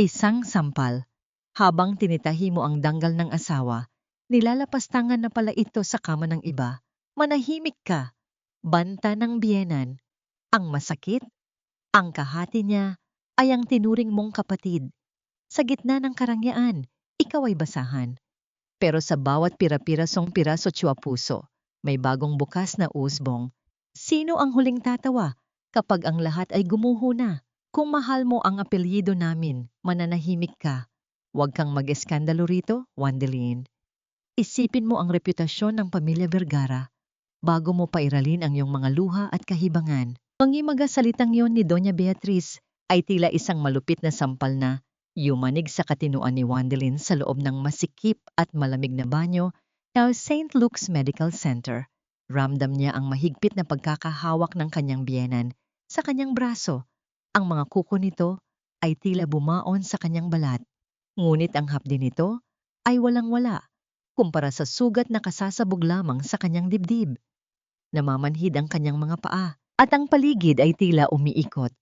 Isang sampal. Habang tinitahi mo ang danggal ng asawa, nilalapastangan na pala ito sa kama ng iba. Manahimik ka. Banta ng biyenan. Ang masakit, ang kahati niya, ay ang tinuring mong kapatid. Sa gitna ng karangyaan, ikaw ay basahan. Pero sa bawat pira-pirasong piraso tswa puso, may bagong bukas na usbong. Sino ang huling tatawa kapag ang lahat ay gumuho na? Kung mahal mo ang apelyido namin, mananahimik ka. Huwag kang mag-eskandalo rito, Wandeline. Isipin mo ang reputasyon ng pamilya Vergara bago mo pairalin ang iyong mga luha at kahibangan. Ang imaga salitang yon ni Doña Beatriz ay tila isang malupit na sampal na yumanig sa katinuan ni Wandeline sa loob ng masikip at malamig na banyo ng St. Luke's Medical Center. Ramdam niya ang mahigpit na pagkakahawak ng kanyang biyenan sa kanyang braso. Ang mga kuko nito ay tila bumaon sa kanyang balat. Ngunit ang hapdi nito ay walang-wala kumpara sa sugat na kasasabog lamang sa kanyang dibdib. Namamanhid ang kanyang mga paa at ang paligid ay tila umiikot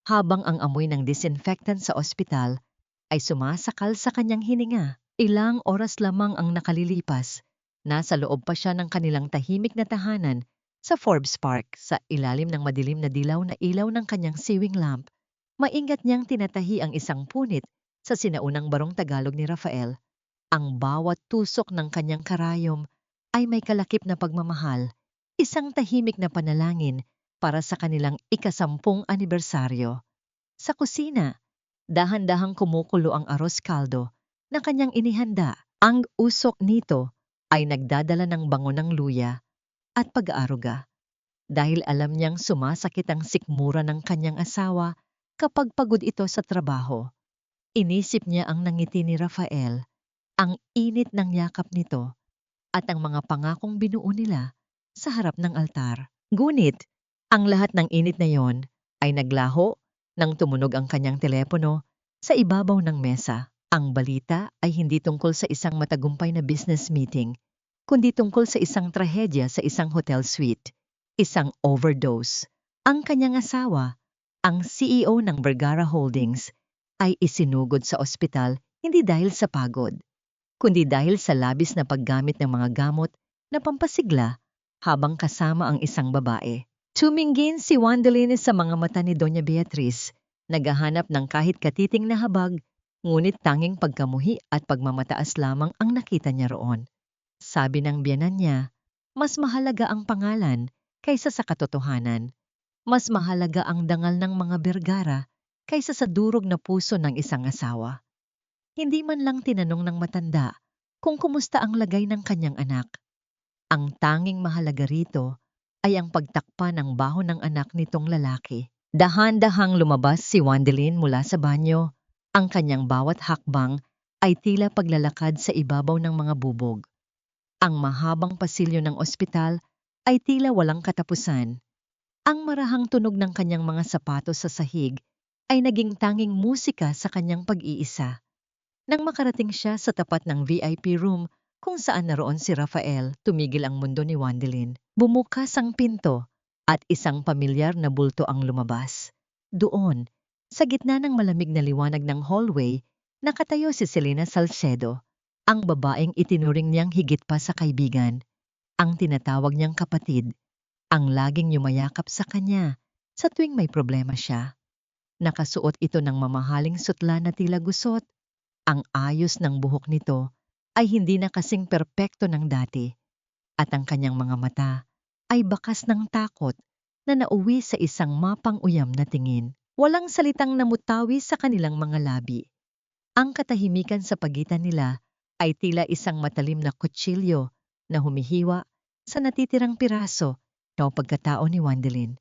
habang ang amoy ng disinfectant sa ospital ay sumasakal sa kanyang hininga. Ilang oras lamang ang nakalilipas. Nasa loob pa siya ng kanilang tahimik na tahanan sa Forbes Park sa ilalim ng madilim na dilaw na ilaw ng kanyang sewing lamp. Maingat niyang tinatahi ang isang punit sa sinaunang barong Tagalog ni Rafael. Ang bawat tusok ng kanyang karayom ay may kalakip na pagmamahal, isang tahimik na panalangin para sa kanilang ika-10 anibersaryo. Sa kusina, dahan-dahang kumukulo ang arroz caldo na kanyang inihanda. Ang usok nito ay nagdadala ng bango ng luya at pag-aaruga dahil alam niyang sumasakit ang sikmura ng kanyang asawa kapag pagod ito sa trabaho. Inisip niya ang nangiti ni Rafael, ang init ng yakap nito at ang mga pangakong binuo nila sa harap ng altar. Ngunit, ang lahat ng init na yon ay naglaho nang tumunog ang kanyang telepono sa ibabaw ng mesa. Ang balita ay hindi tungkol sa isang matagumpay na business meeting, kundi tungkol sa isang trahedya sa isang hotel suite, isang overdose. Ang kanyang asawa, ang CEO ng Vergara Holdings, ay isinugod sa ospital hindi dahil sa pagod, kundi dahil sa labis na paggamit ng mga gamot na pampasigla habang kasama ang isang babae. Tumingin si Wandeline sa mga mata ni Doña Beatriz, naghahanap ng kahit katiting na habag, ngunit tanging pagkamuhi at pagmamataas lamang ang nakita niya roon. Sabi ng biyenan niya, mas mahalaga ang pangalan kaysa sa katotohanan. Mas mahalaga ang dangal ng mga Vergara kaysa sa durog na puso ng isang asawa. Hindi man lang tinanong ng matanda kung kumusta ang lagay ng kanyang anak. Ang tanging mahalaga rito ay ang pagtakpa ng baho ng anak nitong lalaki. Dahan-dahang lumabas si Wandeline mula sa banyo. Ang kanyang bawat hakbang ay tila paglalakad sa ibabaw ng mga bubog. Ang mahabang pasilyo ng ospital ay tila walang katapusan. Ang marahang tunog ng kanyang mga sapatos sa sahig ay naging tanging musika sa kanyang pag-iisa. Nang makarating siya sa tapat ng VIP room kung saan naroon si Rafael, tumigil ang mundo ni Wandeline. Bumukas ang pinto at isang pamilyar na bulto ang lumabas. Doon, sa gitna ng malamig na liwanag ng hallway, nakatayo si Selena Salcedo, ang babaeng itinuring niyang higit pa sa kaibigan, ang tinatawag niyang kapatid, ang laging yumayakap sa kanya sa tuwing may problema siya. Nakasuot ito ng mamahaling sutla na tila gusot. Ang ayos ng buhok nito ay hindi na kasing perpekto ng dati at ang kanyang mga mata ay bakas ng takot na nauwi sa isang mapang-uyam na tingin. Walang salitang namutawi sa kanilang mga labi. Ang katahimikan sa pagitan nila ay tila isang matalim na kutsilyo na humihiwa sa natitirang piraso ng pagkatao ni Wandeline.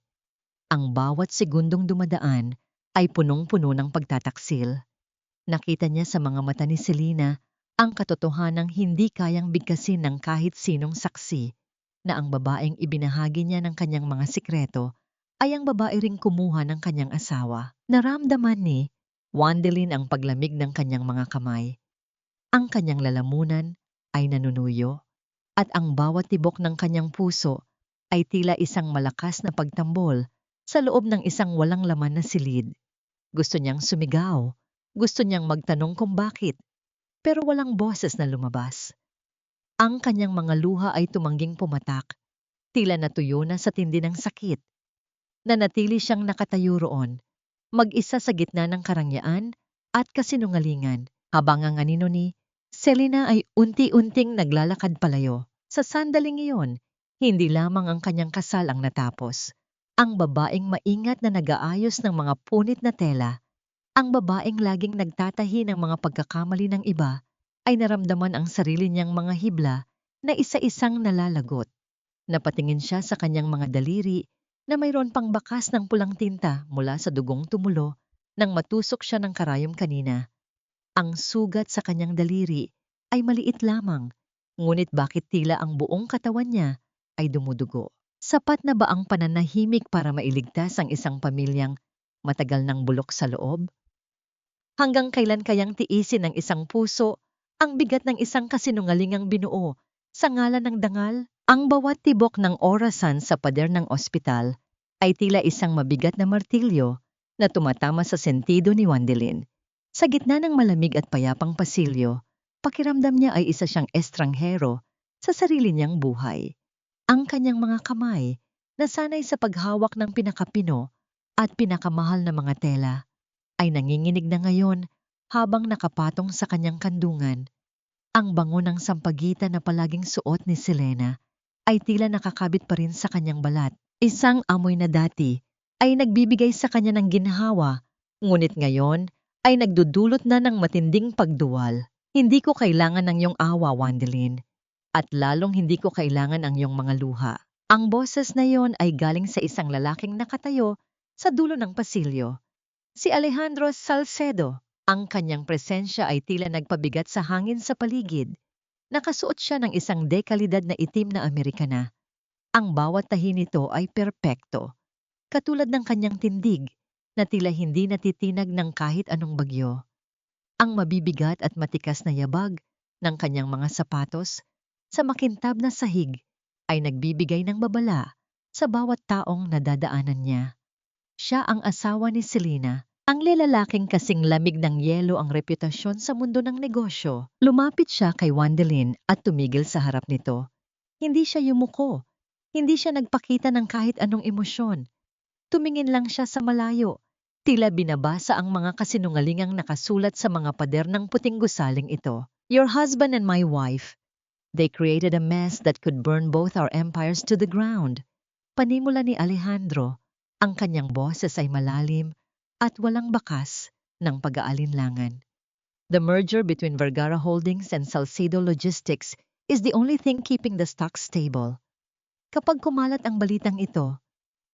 Ang bawat segundong dumadaan ay punong-puno ng pagtataksil. Nakita niya sa mga mata ni Selena ang katotohanang hindi kayang bigkasin ng kahit sinong saksi na ang babaeng ibinahagi niya ng kanyang mga sikreto ay ang babae ring kumuha ng kanyang asawa. Naramdaman ni Wandeline ang paglamig ng kanyang mga kamay. Ang kanyang lalamunan ay nanunuyo at ang bawat tibok ng kanyang puso ay tila isang malakas na pagtambol sa loob ng isang walang laman na silid. Gusto niyang sumigaw, Gusto niyang magtanong kung bakit, pero walang boses na lumabas. Ang kanyang mga luha ay tumangging pumatak, tila natuyo na sa tindi ng sakit. Nanatili siyang nakatayo roon, mag-isa sa gitna ng karangyaan at kasinungalingan, habang ang anino ni Selena ay unti-unting naglalakad palayo. Sa sandaling iyon, hindi lamang ang kanyang kasal ang natapos. Ang babaeng maingat na nag-aayos ng mga punit na tela, ang babaeng laging nagtatahi ng mga pagkakamali ng iba, ay naramdaman ang sarili niyang mga hibla na isa-isang nalalagot. Napatingin siya sa kanyang mga daliri na mayroon pang bakas ng pulang tinta mula sa dugong tumulo nang matusok siya ng karayom kanina. Ang sugat sa kanyang daliri ay maliit lamang, ngunit bakit tila ang buong katawan niya ay dumudugo? Sapat na ba ang pananahimik para mailigtas ang isang pamilyang matagal ng bulok sa loob? Hanggang kailan kayang tiisin ng isang puso ang bigat ng isang kasinungalingang binuo sa ngalan ng dangal? Ang bawat tibok ng orasan sa pader ng ospital ay tila isang mabigat na martilyo na tumatama sa sentido ni Wandelin. Sa gitna ng malamig at payapang pasilyo, pakiramdam niya ay isa siyang estranghero sa sarili niyang buhay. Ang kanyang mga kamay, nasanay sa paghawak ng pinakapino at pinakamahal na mga tela, ay nanginginig na ngayon habang nakapatong sa kanyang kandungan. Ang bango ng sampagitan na palaging suot ni Selena ay tila nakakabit pa rin sa kanyang balat. Isang amoy na dati ay nagbibigay sa kanya ng ginhawa, ngunit ngayon ay nagdudulot na ng matinding pagduwal. Hindi ko kailangan ng iyong awa, Wandelin, at lalong hindi ko kailangan ang iyong mga luha. Ang boses na iyon ay galing sa isang lalaking nakatayo sa dulo ng pasilyo. Si Alejandro Salcedo. Ang kanyang presensya ay tila nagpabigat sa hangin sa paligid. Nakasuot siya ng isang dekalidad na itim na Amerikana. Ang bawat tahi nito ay perpekto, katulad ng kanyang tindig na tila hindi natitinag ng kahit anong bagyo. Ang mabibigat at matikas na yabag ng kanyang mga sapatos sa makintab na sahig ay nagbibigay ng babala sa bawat taong nadadaanan niya. Siya ang asawa ni Selena, ang lelalaking kasing lamig ng yelo ang reputasyon sa mundo ng negosyo. Lumapit siya kay Wandelin at tumigil sa harap nito. Hindi siya yumuko. Hindi siya nagpakita ng kahit anong emosyon. Tumingin lang siya sa malayo. Tila binabasa ang mga kasinungalingang nakasulat sa mga pader ng puting gusaling ito. Your husband and my wife, they created a mess that could burn both our empires to the ground. Panimula ni Alejandro, ang kanyang boses ay malalim at walang bakas ng pag-aalinlangan. The merger between Vergara Holdings and Salcedo Logistics is the only thing keeping the stock stable. Kapag kumalat ang balitang ito,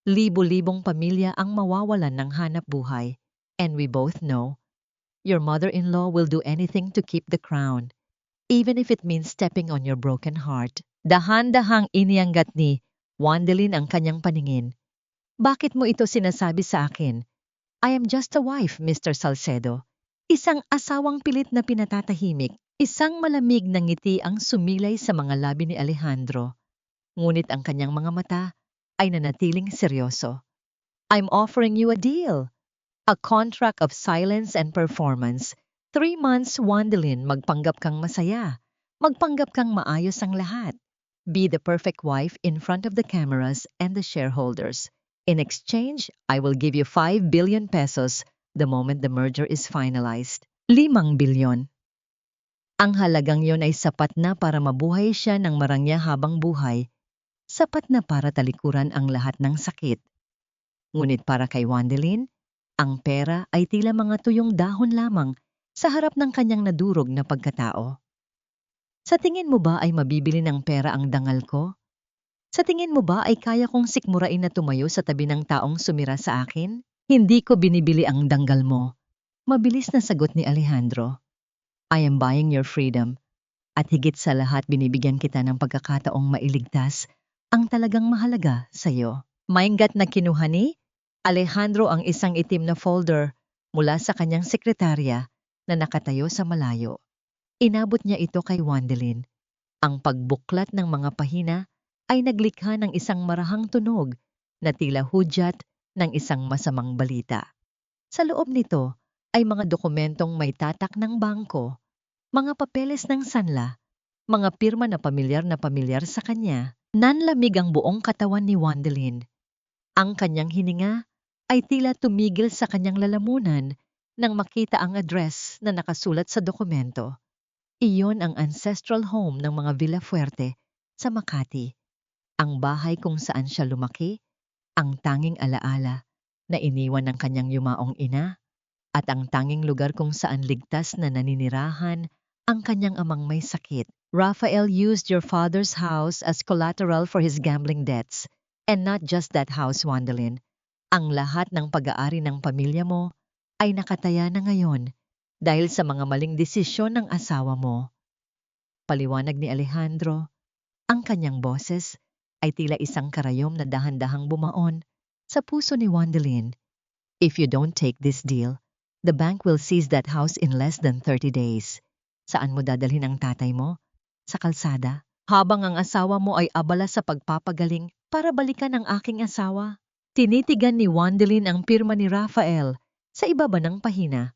libo-libong pamilya ang mawawalan ng hanap buhay. And we both know, your mother-in-law will do anything to keep the crown, even if it means stepping on your broken heart. Dahan-dahang inianggat ni Wandelin ang kanyang paningin. Bakit mo ito sinasabi sa akin? I am just a wife, Mr. Salcedo. Isang asawang pilit na pinatatahimik. Isang malamig na ngiti ang sumilay sa mga labi ni Alejandro. Ngunit ang kanyang mga mata ay nanatiling seryoso. I'm offering you a deal. A contract of silence and performance. 3 months, Wandelin, magpanggap kang masaya. Magpanggap kang maayos ang lahat. Be the perfect wife in front of the cameras and the shareholders. In exchange, I will give you 5 billion pesos the moment the merger is finalized. 5 bilyon. Ang halagang yon ay sapat na para mabuhay siya ng marangya habang buhay. Sapat na para talikuran ang lahat ng sakit. Ngunit para kay Wandelin, ang pera ay tila mga tuyong dahon lamang sa harap ng kanyang nadurog na pagkatao. Sa tingin mo ba ay mabibili ng pera ang dangal ko? Sa tingin mo ba ay kaya kong sikmurain na tumayo sa tabi ng taong sumira sa akin? Hindi ko binibili ang danggal mo. Mabilis na sagot ni Alejandro. I am buying your freedom. At higit sa lahat binibigyan kita ng pagkakataong mailigtas ang talagang mahalaga sa iyo. Mainggat na kinuha ni Alejandro ang isang itim na folder mula sa kanyang sekretarya na nakatayo sa malayo. Inabot niya ito kay Wandelin. Ang pagbuklat ng mga pahina ay naglikha ng isang marahang tunog na tila hudyat ng isang masamang balita. Sa loob nito ay mga dokumentong may tatak ng bangko, mga papeles ng sanla, mga pirma na pamilyar sa kanya. Nanlamig ang buong katawan ni Wandelin. Ang kanyang hininga ay tila tumigil sa kanyang lalamunan nang makita ang address na nakasulat sa dokumento. Iyon ang ancestral home ng mga Villafuerte sa Makati. Ang bahay kung saan siya lumaki, ang tanging alaala na iniwan ng kanyang yumaong ina, at ang tanging lugar kung saan ligtas na naninirahan ang kanyang amang may sakit. Rafael used your father's house as collateral for his gambling debts. And not just that house, Wandelin. Ang lahat ng pag-aari ng pamilya mo ay nakataya na ngayon dahil sa mga maling desisyon ng asawa mo. Paliwanag ni Alejandro, ang kanyang boses ay tila isang karayom na dahan-dahang bumaon sa puso ni Wandelin. If you don't take this deal, the bank will seize that house in less than 30 days. Saan mo dadalhin ang tatay mo? Sa kalsada? Habang ang asawa mo ay abala sa pagpapagaling para balikan ang aking asawa? Tinitigan ni Wandelin ang pirma ni Rafael sa ibaba ng pahina.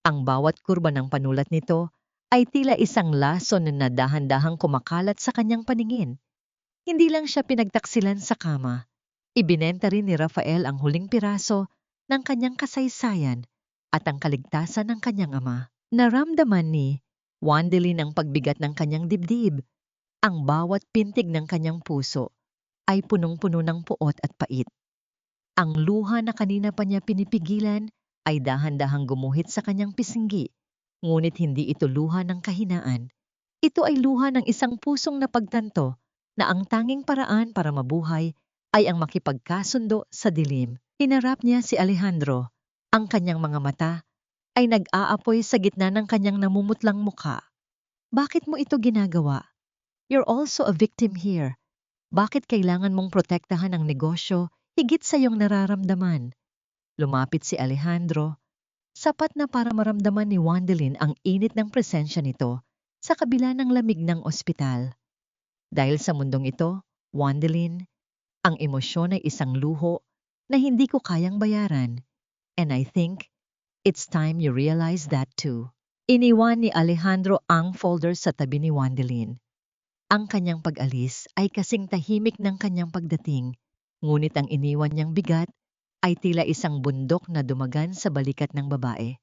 Ang bawat kurba ng panulat nito ay tila isang lason na dahan-dahang kumakalat sa kanyang paningin. Hindi lang siya pinagtaksilan sa kama. Ibinenta rin ni Rafael ang huling piraso ng kanyang kasaysayan at ang kaligtasan ng kanyang ama. Naramdaman ni Wandelin ang pagbigat ng kanyang dibdib. Ang bawat pintig ng kanyang puso ay punong-puno ng puot at pait. Ang luha na kanina pa niya pinipigilan ay dahan-dahang gumuhit sa kanyang pisngi, ngunit hindi ito luha ng kahinaan. Ito ay luha ng isang pusong napagtanto na ang tanging paraan para mabuhay ay ang makipagkasundo sa dilim. Hinarap niya si Alejandro. Ang kanyang mga mata ay nag-aapoy sa gitna ng kanyang namumutlang mukha. Bakit mo ito ginagawa? You're also a victim here. Bakit kailangan mong protektahan ang negosyo higit sa iyong nararamdaman? Lumapit si Alejandro, sapat na para maramdaman ni Wandelin ang init ng presensya nito sa kabila ng lamig ng ospital. Dahil sa mundong ito, Wandelin, ang emosyon ay isang luho na hindi ko kayang bayaran. And I think it's time you realize that too. Iniwan ni Alejandro ang folder sa tabi ni Wandelin. Ang kanyang pag-alis ay kasing tahimik ng kanyang pagdating, ngunit ang iniwan niyang bigat ay tila isang bundok na dumagan sa balikat ng babae.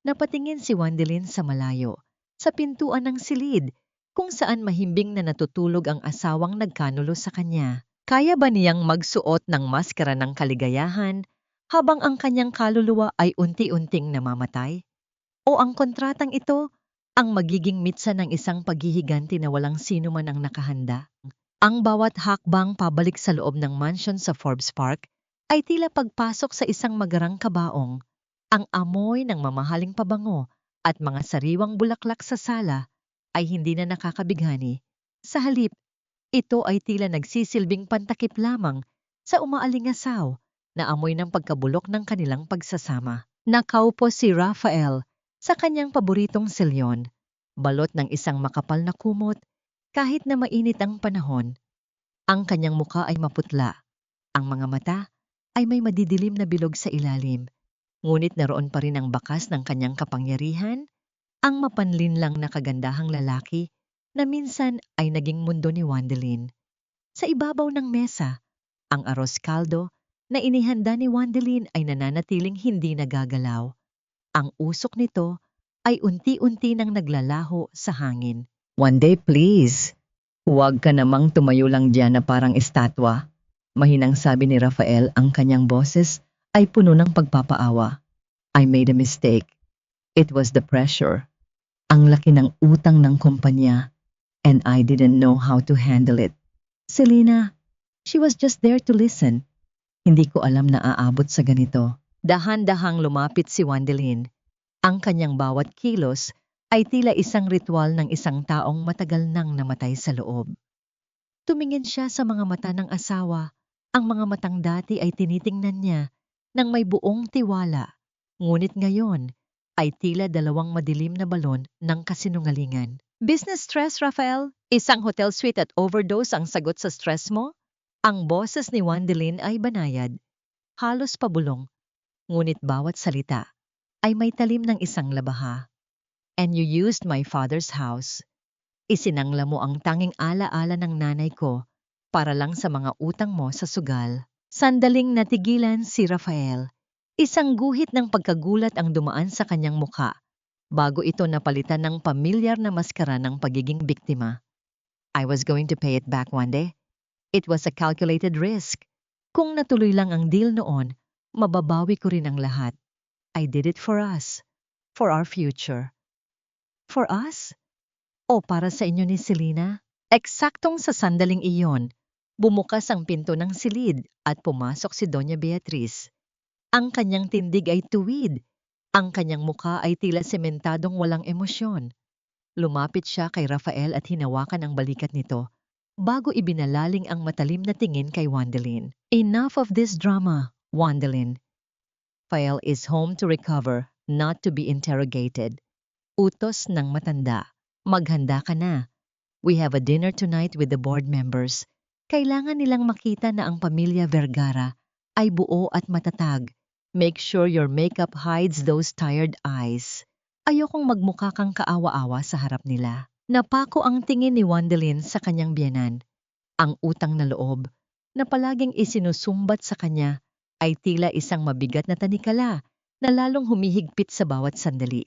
Napatingin si Wandelin sa malayo, sa pintuan ng silid, kung saan mahimbing na natutulog ang asawang nagkanulo sa kanya. Kaya ba niyang magsuot ng maskara ng kaligayahan habang ang kanyang kaluluwa ay unti-unting namamatay? O ang kontratang ito ang magiging mitsa ng isang paghihiganti na walang sino man ang nakahanda? Ang bawat hakbang pabalik sa loob ng mansion sa Forbes Park ay tila pagpasok sa isang magarang kabaong. Ang amoy ng mamahaling pabango at mga sariwang bulaklak sa sala ay hindi na nakakabighani. Sa halip, ito ay tila nagsisilbing pantakip lamang sa umaalingasaw na amoy ng pagkabulok ng kanilang pagsasama. Nakaupo si Rafael sa kanyang paboritong silyon, balot ng isang makapal na kumot kahit na mainit ang panahon. Ang kanyang muka ay maputla, ang mga mata ay may madidilim na bilog sa ilalim, ngunit naroon pa rin ang bakas ng kanyang kapangyarihan, ang mapanlinlang na kagandahang lalaki na minsan ay naging mundo ni Wandelin. Sa ibabaw ng mesa, ang arroz caldo na inihanda ni Wandelin ay nananatiling hindi nagagalaw. Ang usok nito ay unti-unti nang naglalaho sa hangin. One day please, huwag ka namang tumayo lang diyan na parang estatwa. Mahinang sabi ni Rafael, ang kanyang boses ay puno ng pagpapaawa. I made a mistake. It was the pressure. Ang laki ng utang ng kumpanya. And I didn't know how to handle it. Selena, she was just there to listen. Hindi ko alam na aabot sa ganito. Dahan-dahang lumapit si Wandelin. Ang kanyang bawat kilos ay tila isang ritual ng isang taong matagal nang namatay sa loob. Tumingin siya sa mga mata ng asawa. Ang mga matang dati ay tinitingnan niya ng may buong tiwala. Ngunit ngayon ay tila dalawang madilim na balon ng kasinungalingan. Business stress, Rafael? Isang hotel suite at overdose ang sagot sa stress mo? Ang boses ni Wandelin ay banayad, halos pabulong. Ngunit bawat salita ay may talim ng isang labaha. And you used my father's house. Isinangla mo ang tanging ala-ala ng nanay ko para lang sa mga utang mo sa sugal. Sandaling natigilan si Rafael. Isang guhit ng pagkagulat ang dumaan sa kanyang mukha bago ito napalitan ng pamilyar na maskara ng pagiging biktima. I was going to pay it back one day. It was a calculated risk. Kung natuloy lang ang deal noon, mababawi ko rin ang lahat. I did it for us. For our future. For us? O para sa inyo ni Selena? Eksaktong sa sandaling iyon, bumukas ang pinto ng silid at pumasok si Doña Beatriz. Ang kanyang tindig ay tuwid. Ang kanyang muka ay tila sementadong walang emosyon. Lumapit siya kay Rafael at hinawakan ang balikat nito bago ibinalaling ang matalim na tingin kay Wandelin. Enough of this drama, Wandelin. Rafael is home to recover, not to be interrogated. Utos ng matanda. Maghanda ka na. We have a dinner tonight with the board members. Kailangan nilang makita na ang pamilya Vergara ay buo at matatag. Make sure your makeup hides those tired eyes. Ayokong magmukha kang kaawa-awa sa harap nila. Napako ang tingin ni Wandelin sa kanyang biyenan. Ang utang na loob na palaging isinusumbat sa kanya ay tila isang mabigat na tanikala na lalong humihigpit sa bawat sandali.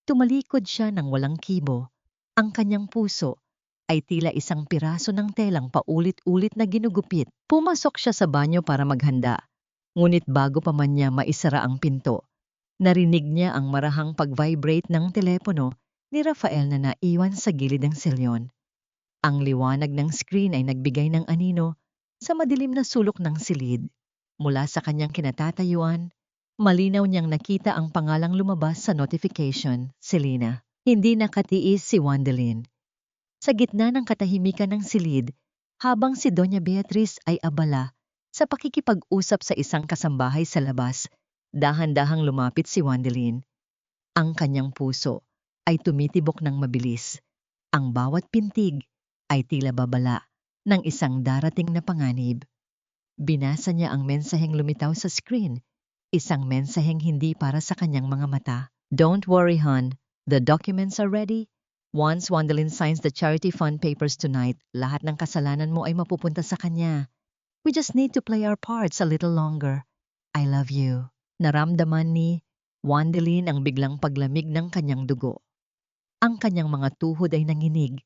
Tumalikod siya ng walang kibo. Ang kanyang puso ay tila isang piraso ng telang paulit-ulit na ginugupit. Pumasok siya sa banyo para maghanda. Ngunit bago pa man niya maisara ang pinto, narinig niya ang marahang pag-vibrate ng telepono ni Rafael na naiwan sa gilid ng silyon. Ang liwanag ng screen ay nagbigay ng anino sa madilim na sulok ng silid. Mula sa kanyang kinatatayuan, malinaw niyang nakita ang pangalang lumabas sa notification, Selena. Hindi nakatiis si Wandelin. Sa gitna ng katahimikan ng silid, habang si Doña Beatriz ay abala sa pakikipag-usap sa isang kasambahay sa labas, dahan-dahang lumapit si Wandelin. Ang kanyang puso ay tumitibok ng mabilis. Ang bawat pintig ay tila babala ng isang darating na panganib. Binasa niya ang mensaheng lumitaw sa screen, isang mensaheng hindi para sa kanyang mga mata. Don't worry, hon. The documents are ready. Once Wandelin signs the charity fund papers tonight, lahat ng kasalanan mo ay mapupunta sa kanya. We just need to play our parts a little longer. I love you. Naramdaman ni Wandelin ang biglang paglamig ng kanyang dugo. Ang kanyang mga tuhod ay nanginig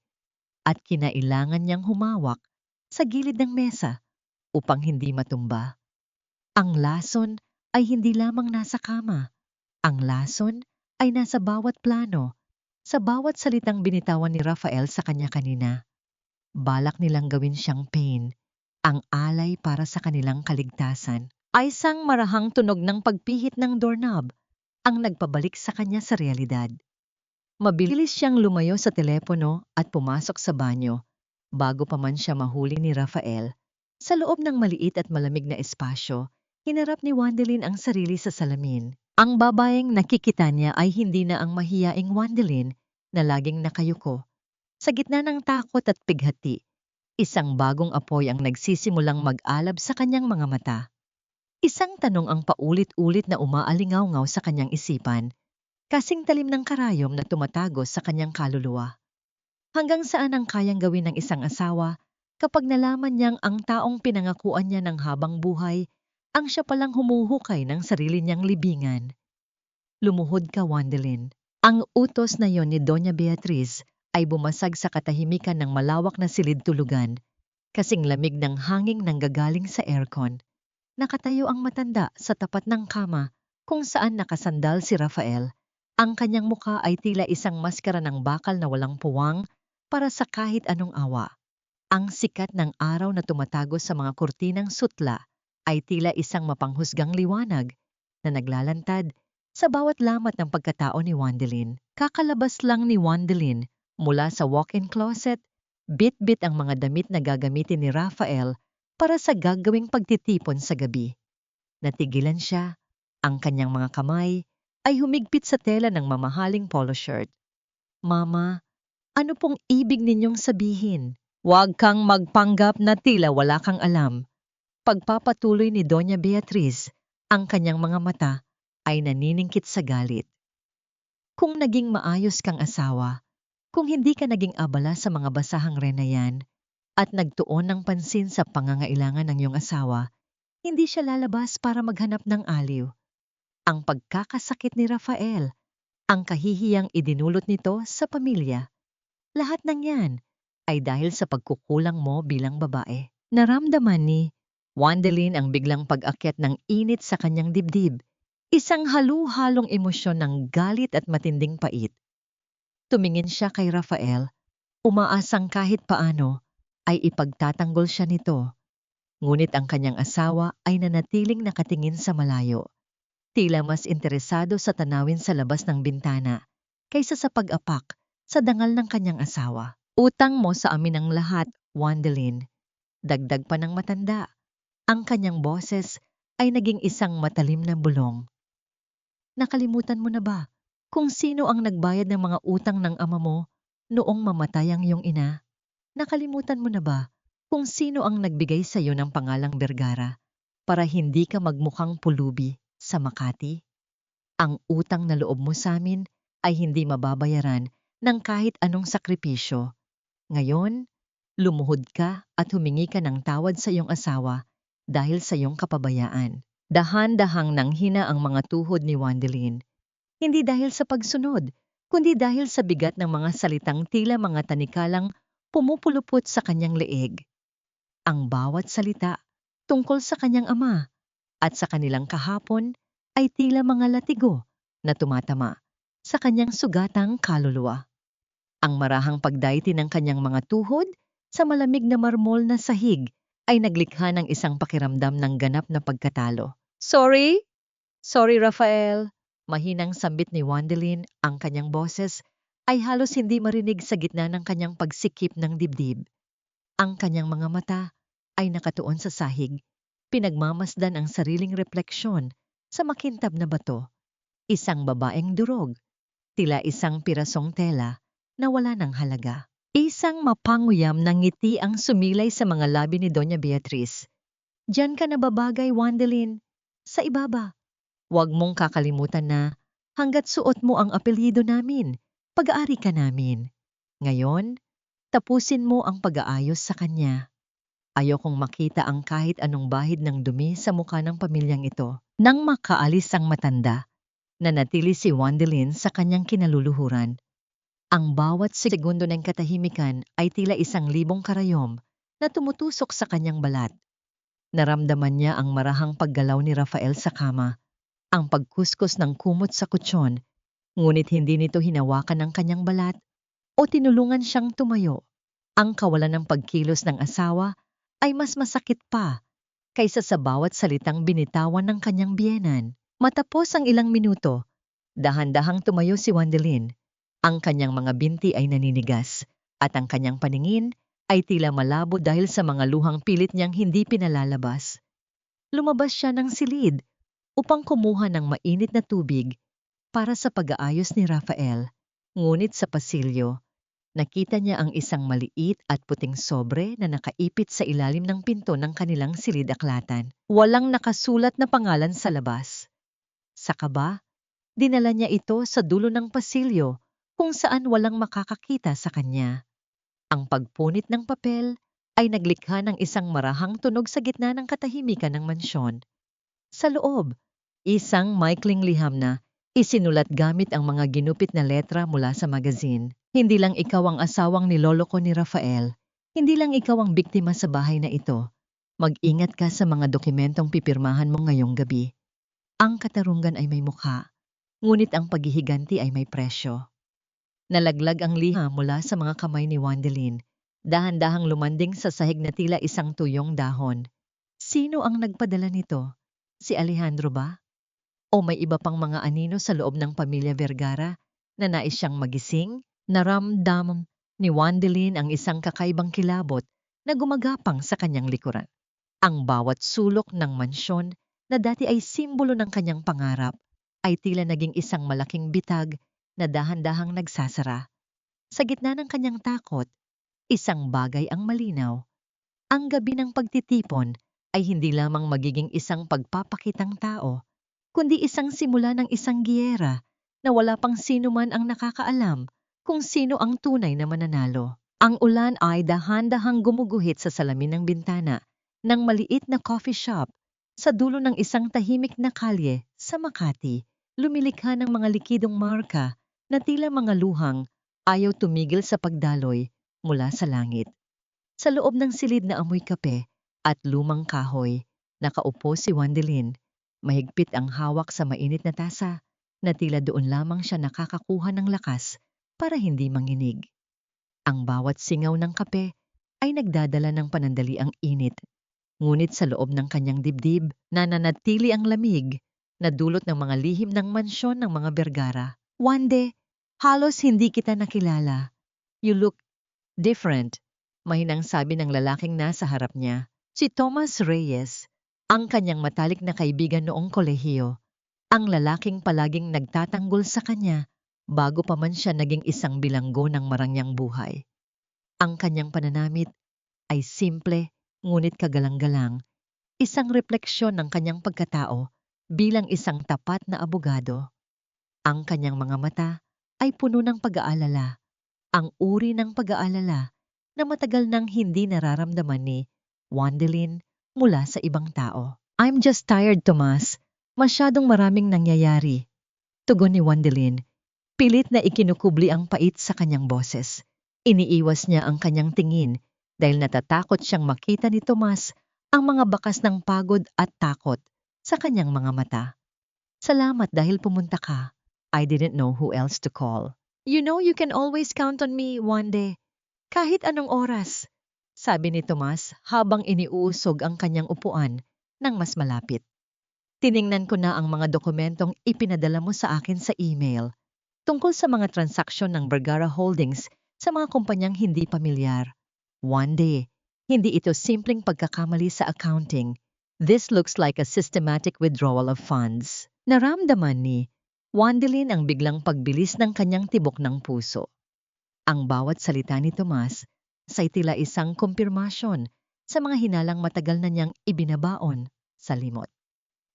at kinailangan niyang humawak sa gilid ng mesa upang hindi matumba. Ang lason ay hindi lamang nasa kama. Ang lason ay nasa bawat plano, sa bawat salitang binitawan ni Rafael sa kanya kanina. Balak nilang gawin siyang pain, ang alay para sa kanilang kaligtasan. Ay isang marahang tunog ng pagpihit ng doorknob ang nagpabalik sa kanya sa realidad. Mabilis siyang lumayo sa telepono at pumasok sa banyo bago pa man siya mahuli ni Rafael. Sa loob ng maliit at malamig na espasyo, hinarap ni Wandelin ang sarili sa salamin. Ang babaeng nakikita niya ay hindi na ang mahiyaing Wandelin na laging nakayuko. Sa gitna ng takot at pighati, isang bagong apoy ang nagsisimulang mag-alab sa kanyang mga mata. Isang tanong ang paulit-ulit na umaalingaw-ngaw sa kanyang isipan, kasing talim ng karayom na tumatagos sa kanyang kaluluwa. Hanggang saan ang kayang gawin ng isang asawa kapag nalaman niyang ang taong pinangakuan niya ng habang buhay ang siya palang humuhukay ng sarili niyang libingan? Lumuhod ka, Wandelin. Ang utos na yon ni Doña Beatriz ay bumasag sa katahimikan ng malawak na silid tulugan, kasing lamig ng hanging nanggagaling sa aircon. Nakatayo ang matanda sa tapat ng kama kung saan nakasandal si Rafael. Ang kanyang mukha ay tila isang maskara ng bakal na walang puwang para sa kahit anong awa. Ang sikat ng araw na tumatagos sa mga kurtinang sutla ay tila isang mapanghusgang liwanag na naglalantad sa bawat lamat ng pagkatao ni Wandelin. Kakalabas lang ni Wandelin mula sa walk-in closet, bit-bit ang mga damit na gagamitin ni Rafael para sa gagawing pagtitipon sa gabi. Natigilan siya, ang kanyang mga kamay ay humigpit sa tela ng mamahaling polo shirt. Mama, ano pong ibig ninyong sabihin? Huwag kang magpanggap na tila wala kang alam. Pagpapatuloy ni Doña Beatriz, ang kanyang mga mata ay naniningkit sa galit. Kung naging maayos kang asawa, kung hindi ka naging abala sa mga basahang renayan at nagtuon ng pansin sa pangangailangan ng iyong asawa, hindi siya lalabas para maghanap ng aliw. Ang pagkakasakit ni Rafael, ang kahihiyang idinulot nito sa pamilya, lahat ng yan ay dahil sa pagkukulang mo bilang babae. Naramdaman ni Wandelin ang biglang pag-akyat ng init sa kanyang dibdib, isang halu-halong emosyon ng galit at matinding pait. Tumingin siya kay Rafael, umaasang kahit paano ay ipagtatanggol siya nito. Ngunit ang kanyang asawa ay nanatiling nakatingin sa malayo, tila mas interesado sa tanawin sa labas ng bintana kaysa sa pag-apak sa dangal ng kanyang asawa. Utang mo sa amin ang lahat, Wandelin. Dagdag pa ng matanda. Ang kanyang boses ay naging isang matalim na bulong. Nakalimutan mo na ba kung sino ang nagbayad ng mga utang ng ama mo noong mamatay ang iyong ina? Nakalimutan mo na ba kung sino ang nagbigay sa iyo ng pangalang Vergara para hindi ka magmukhang pulubi sa Makati? Ang utang na loob mo sa amin ay hindi mababayaran ng kahit anong sakripisyo. Ngayon, lumuhod ka at humingi ka ng tawad sa iyong asawa dahil sa iyong kapabayaan. Dahan-dahang nanghina ang mga tuhod ni Wandelin, hindi dahil sa pagsunod, kundi dahil sa bigat ng mga salitang tila mga tanikalang pumupulupot sa kanyang leeg. Ang bawat salita tungkol sa kanyang ama at sa kanilang kahapon ay tila mga latigo na tumatama sa kanyang sugatang kaluluwa. Ang marahang pagdaiti ng kanyang mga tuhod sa malamig na marmol na sahig ay naglikha ng isang pakiramdam ng ganap na pagkatalo. Sorry? Sorry, Rafael. Mahinang sambit ni Wandelin, ang kanyang boses ay halos hindi marinig sa gitna ng kanyang pagsikip ng dibdib. Ang kanyang mga mata ay nakatuon sa sahig, pinagmamasdan ang sariling refleksyon sa makintab na bato. Isang babaeng durog, tila isang pirasong tela na wala ng halaga. Isang mapanguyam na ngiti ang sumilay sa mga labi ni Doña Beatriz. Diyan ka nababagay, Wandelin, sa ibaba. Huwag mong kakalimutan na hanggat suot mo ang apelyido namin, pag-aari ka namin. Ngayon, tapusin mo ang pag-aayos sa kanya. Ayokong makita ang kahit anong bahid ng dumi sa mukha ng pamilyang ito. Nang makaalis ang matanda, nanatili si Wandelin sa kanyang kinaluluhuran. Ang bawat segundo ng katahimikan ay tila 1,000 karayom na tumutusok sa kanyang balat. Naramdaman niya ang marahang paggalaw ni Rafael sa kama, ang pagkuskus ng kumot sa kutsyon, ngunit hindi nito hinawakan ang kanyang balat o tinulungan siyang tumayo. Ang kawalan ng pagkilos ng asawa ay mas masakit pa kaysa sa bawat salitang binitawan ng kanyang biyenan. Matapos ang ilang minuto, dahan-dahang tumayo si Wandelin. Ang kanyang mga binti ay naninigas at ang kanyang paningin ay tila malabo dahil sa mga luhang pilit niyang hindi pinalalabas. Lumabas siya ng silid upang kumuha ng mainit na tubig para sa pag-aayos ni Rafael. Ngunit sa pasilyo, nakita niya ang isang maliit at puting sobre na nakaipit sa ilalim ng pinto ng kanilang silid-aklatan. Walang nakasulat na pangalan sa labas. Sa kaba, dinala niya ito sa dulo ng pasilyo kung saan walang makakakita sa kanya. Ang pagpunit ng papel ay naglikha ng isang marahang tunog sa gitna ng katahimikan ng mansyon. Sa loob, isang maikling liham na isinulat gamit ang mga ginupit na letra mula sa magazine. Hindi lang ikaw ang asawang niloloko ni Rafael. Hindi lang ikaw ang biktima sa bahay na ito. Mag-ingat ka sa mga dokumentong pipirmahan mo ngayong gabi. Ang katarungan ay may mukha, ngunit ang paghihiganti ay may presyo. Nalaglag ang liha mula sa mga kamay ni Wandelin, dahan-dahang lumanding sa sahig na tila isang tuyong dahon. Sino ang nagpadala nito? Si Alejandro ba? O may iba pang mga anino sa loob ng pamilya Vergara na nais siyang magising? Naramdam ni Wandelin ang isang kakaibang kilabot na gumagapang sa kanyang likuran. Ang bawat sulok ng mansyon na dati ay simbolo ng kanyang pangarap ay tila naging isang malaking bitag na dahan-dahang nagsasara. Sa gitna ng kanyang takot, isang bagay ang malinaw. Ang gabi ng pagtitipon ay hindi lamang magiging isang pagpapakitang tao, kundi isang simula ng isang giyera na wala pang sino man ang nakakaalam kung sino ang tunay na mananalo. Ang ulan ay dahan-dahang gumuguhit sa salamin ng bintana ng maliit na coffee shop sa dulo ng isang tahimik na kalye sa Makati. Lumilikha ng mga likidong marka na tila mga luhang ayaw tumigil sa pagdaloy mula sa langit. Sa loob ng silid na amoy kape at lumang kahoy, nakaupo si Wandelin. Mahigpit ang hawak sa mainit na tasa na tila doon lamang siya nakakakuha ng lakas para hindi manginig. Ang bawat singaw ng kape ay nagdadala ng panandaliang init. Ngunit sa loob ng kanyang dibdib, nananatili ang lamig na dulot ng mga lihim ng mansyon ng mga Vergara. Wande, halos hindi kita nakilala. You look different, mahinang sabi ng lalaking nasa harap niya. Si Tomas Reyes, ang kanyang matalik na kaibigan noong kolehiyo. Ang lalaking palaging nagtatanggol sa kanya bago pa man siya naging isang bilanggo ng marangyang buhay. Ang kanyang pananamit ay simple ngunit kagalang-galang, isang refleksyon ng kanyang pagkatao bilang isang tapat na abogado. Ang kanyang mga mata ay puno ng pag-aalala, ang uri ng pag-aalala na matagal nang hindi nararamdaman ni Wandelin mula sa ibang tao. I'm just tired, Tomas. Masyadong maraming nangyayari. Tugon ni Wandelin, pilit na ikinukubli ang pait sa kanyang boses. Iniiwas niya ang kanyang tingin dahil natatakot siyang makita ni Tomas ang mga bakas ng pagod at takot sa kanyang mga mata. Salamat dahil pumunta ka. I didn't know who else to call. You know you can always count on me, Wande. Kahit anong oras, sabi ni Tomas habang iniuusog ang kanyang upuan ng mas malapit. Tiningnan ko na ang mga dokumentong ipinadala mo sa akin sa email tungkol sa mga transaksyon ng Vergara Holdings sa mga kumpanyang hindi pamilyar. Wande, hindi ito simpleng pagkakamali sa accounting. This looks like a systematic withdrawal of funds. Naramdaman ni Wandelin ang biglang pagbilis ng kanyang tibok ng puso. Ang bawat salita ni Tomas ay tila isang kumpirmasyon sa mga hinalang matagal na niyang ibinabaon sa limot.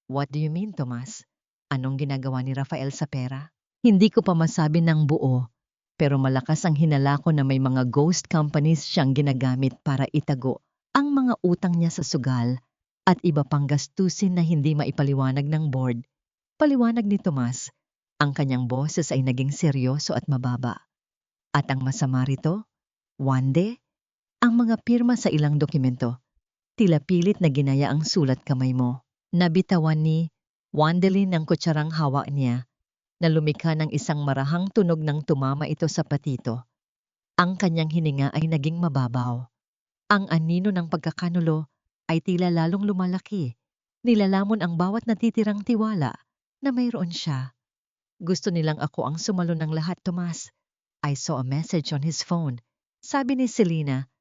What do you mean, Tomas? Anong ginagawa ni Rafael sa pera? Hindi ko pa masabi ng buo, pero malakas ang hinala ko na may mga ghost companies siyang ginagamit para itago ang mga utang niya sa sugal at iba pang gastusin na hindi maipaliwanag ng board. Paliwanag ni Tomas, ang kanyang boses ay naging seryoso at mababa. At ang masama rito, Wande, ang mga pirma sa ilang dokumento, tila pilit na ginaya ang sulat kamay mo. Nabitawan ni Wandelin ang kutsarang hawak niya na lumikha ng isang marahang tunog ng tumama ito sa platito. Ang kanyang hininga ay naging mababaw. Ang anino ng pagkakanulo ay tila lalong lumalaki. Nilalamon ang bawat natitirang tiwala na mayroon siya. Gusto nilang ako ang sumalo ng lahat, Tomas. I saw a message on his phone. Sabi ni Selena,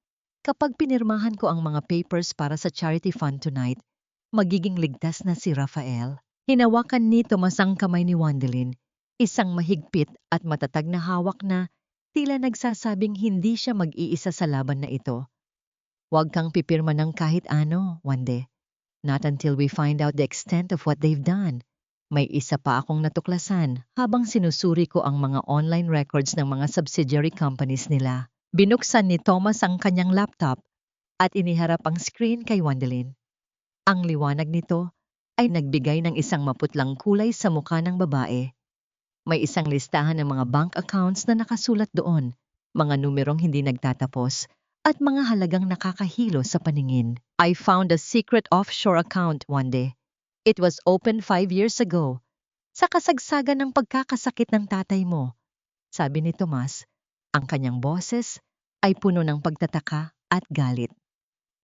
kapag pinirmahan ko ang mga papers para sa charity fund tonight, magiging ligtas na si Rafael. Hinawakan ni Tomas ang kamay ni Wandelin, isang mahigpit at matatag na hawak na tila nagsasabing hindi siya mag-iisa sa laban na ito. Huwag kang pipirma ng kahit ano, Wande. Not until we find out the extent of what they've done. May isa pa akong natuklasan habang sinusuri ko ang mga online records ng mga subsidiary companies nila. Binuksan ni Thomas ang kanyang laptop at iniharap ang screen kay Wandelin. Ang liwanag nito ay nagbigay ng isang maputlang kulay sa mukha ng babae. May isang listahan ng mga bank accounts na nakasulat doon, mga numerong hindi nagtatapos, at mga halagang nakakahilo sa paningin. I found a secret offshore account one day. It was opened 5 years ago. Sa kasagsagan ng pagkakasakit ng tatay mo, sabi ni Tomas, ang kanyang boses ay puno ng pagtataka at galit.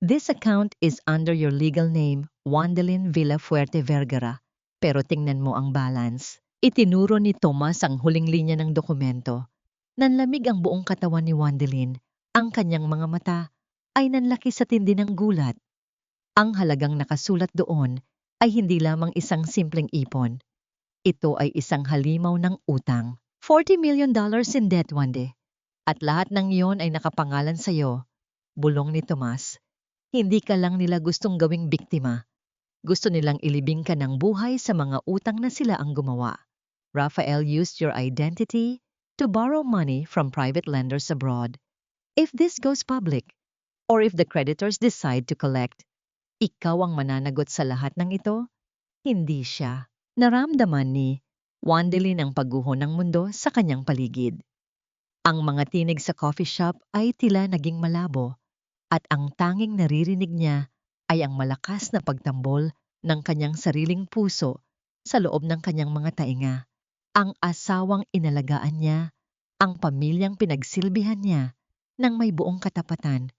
This account is under your legal name, Wandelin Villafuerte Vergara, pero tingnan mo ang balance. Itinuro ni Tomas ang huling linya ng dokumento. Nanlamig ang buong katawan ni Wandelin. Ang kanyang mga mata ay nanlaki sa tindi ng gulat. Ang halagang nakasulat doon ay hindi lamang isang simpleng ipon. Ito ay isang halimaw ng utang. $40 million in debt, Wande. At lahat ng iyon ay nakapangalan sa iyo. Bulong ni Tomas. Hindi ka lang nila gustong gawing biktima. Gusto nilang ilibing ka ng buhay sa mga utang na sila ang gumawa. Rafael used your identity to borrow money from private lenders abroad. If this goes public, or if the creditors decide to collect, ikaw ang mananagot sa lahat ng ito, hindi siya. Naramdaman ni Wandelin ang pagguho ng mundo sa kanyang paligid. Ang mga tinig sa coffee shop ay tila naging malabo at ang tanging naririnig niya ay ang malakas na pagtambol ng kanyang sariling puso sa loob ng kanyang mga tainga. Ang asawang inalagaan niya, ang pamilyang pinagsilbihan niya ng may buong katapatan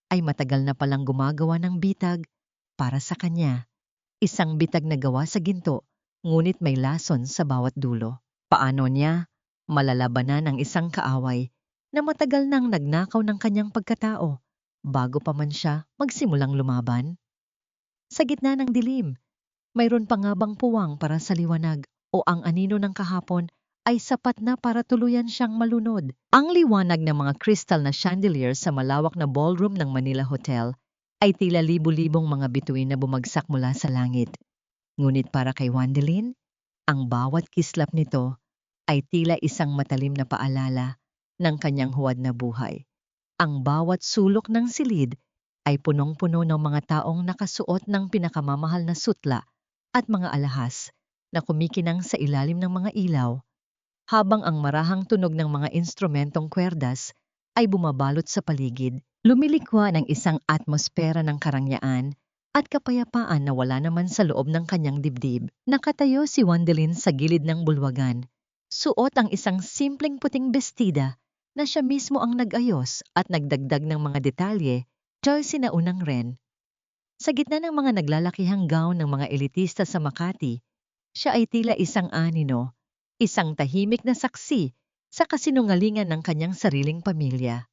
ay matagal na palang gumagawa ng bitag para sa kanya. Isang bitag na gawa sa ginto, ngunit may lason sa bawat dulo. Paano niya malalabanan ang isang kaaway na matagal nang nagnakaw ng kanyang pagkatao bago pa man siya magsimulang lumaban? Sa gitna ng dilim, mayroon pa nga bang puwang para sa liwanag o ang anino ng kahapon ay sapat na para tuluyan siyang malunod? Ang liwanag ng mga crystal na chandelier sa malawak na ballroom ng Manila Hotel ay tila libu-libong mga bituin na bumagsak mula sa langit. Ngunit para kay Wandelin, ang bawat kislap nito ay tila isang matalim na paalala ng kanyang huwad na buhay. Ang bawat sulok ng silid ay punong-puno ng mga taong nakasuot ng pinakamamahal na sutla at mga alahas na kumikinang sa ilalim ng mga ilaw, habang ang marahang tunog ng mga instrumentong kwerdas ay bumabalot sa paligid, lumilikha ng isang atmosfera ng karangyaan at kapayapaan na wala naman sa loob ng kanyang dibdib. Nakatayo si Wandelin sa gilid ng bulwagan, suot ang isang simpleng puting bestida na siya mismo ang nag-ayos at nagdagdag ng mga detalye dahil sinaunang ren. Sa gitna ng mga naglalakihang gown ng mga elitista sa Makati, siya ay tila isang anino, isang tahimik na saksi sa kasinungalingan ng kanyang sariling pamilya.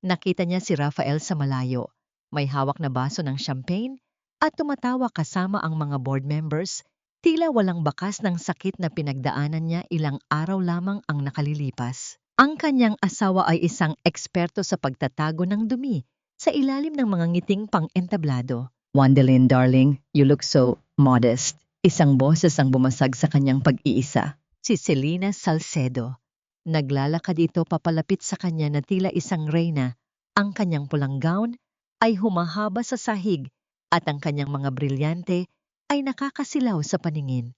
Nakita niya si Rafael sa malayo, may hawak na baso ng champagne at tumatawa kasama ang mga board members, tila walang bakas ng sakit na pinagdaanan niya ilang araw lamang ang nakalilipas. Ang kanyang asawa ay isang eksperto sa pagtatago ng dumi sa ilalim ng mga ngiting pang-entablado. Wandelin, darling, you look so modest. Isang boses ang bumasag sa kanyang pag-iisa. Si Selena Salcedo. Naglalakad ito papalapit sa kanya na tila isang reyna. Ang kanyang pulang gown ay humahaba sa sahig at ang kanyang mga brilyante ay nakakasilaw sa paningin.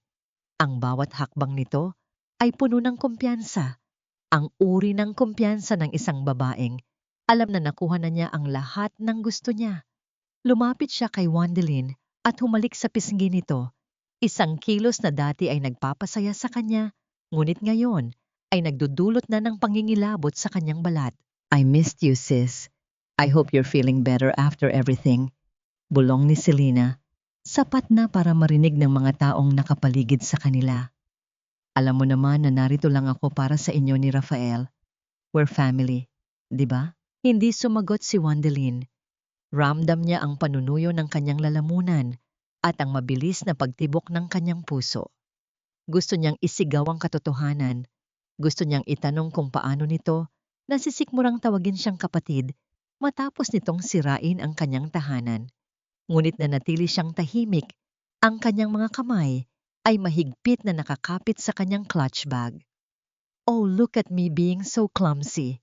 Ang bawat hakbang nito ay puno ng kumpiyansa. Ang uri ng kumpiyansa ng isang babaeng alam na nakuha na niya ang lahat ng gusto niya. Lumapit siya kay Wandelin at humalik sa pisngi nito. Isang kilos na dati ay nagpapasaya sa kanya, ngunit ngayon ay nagdudulot na ng pangingilabot sa kanyang balat. I missed you, sis. I hope you're feeling better after everything. Bulong ni Selena, sapat na para marinig ng mga taong nakapaligid sa kanila. Alam mo naman na narito lang ako para sa inyo ni Rafael. We're family, di ba? Hindi sumagot si Wandelin. Ramdam niya ang panunuyo ng kanyang lalamunan at ang mabilis na pagtibok ng kanyang puso. Gusto niyang isigaw ang katotohanan. Gusto niyang itanong kung paano nito nasisikmurang tawagin siyang kapatid matapos nitong sirain ang kanyang tahanan. Ngunit nanatili siyang tahimik. Ang kanyang mga kamay ay mahigpit na nakakapit sa kanyang clutch bag. Oh, look at me being so clumsy,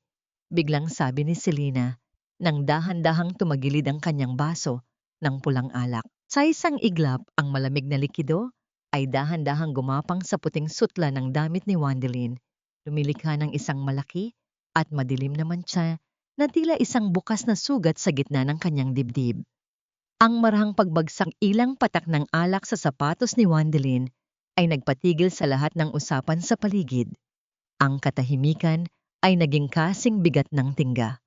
biglang sabi ni Selena nang dahan-dahang tumagilid ang kanyang baso ng pulang alak. Sa isang iglap, ang malamig na likido ay dahan-dahang gumapang sa puting sutla ng damit ni Wandelin. Lumilikha ng isang malaki at madilim na mantsa na tila isang bukas na sugat sa gitna ng kanyang dibdib. Ang marahang pagbagsak ilang patak ng alak sa sapatos ni Wandelin ay nagpatigil sa lahat ng usapan sa paligid. Ang katahimikan ay naging kasing bigat ng tingga.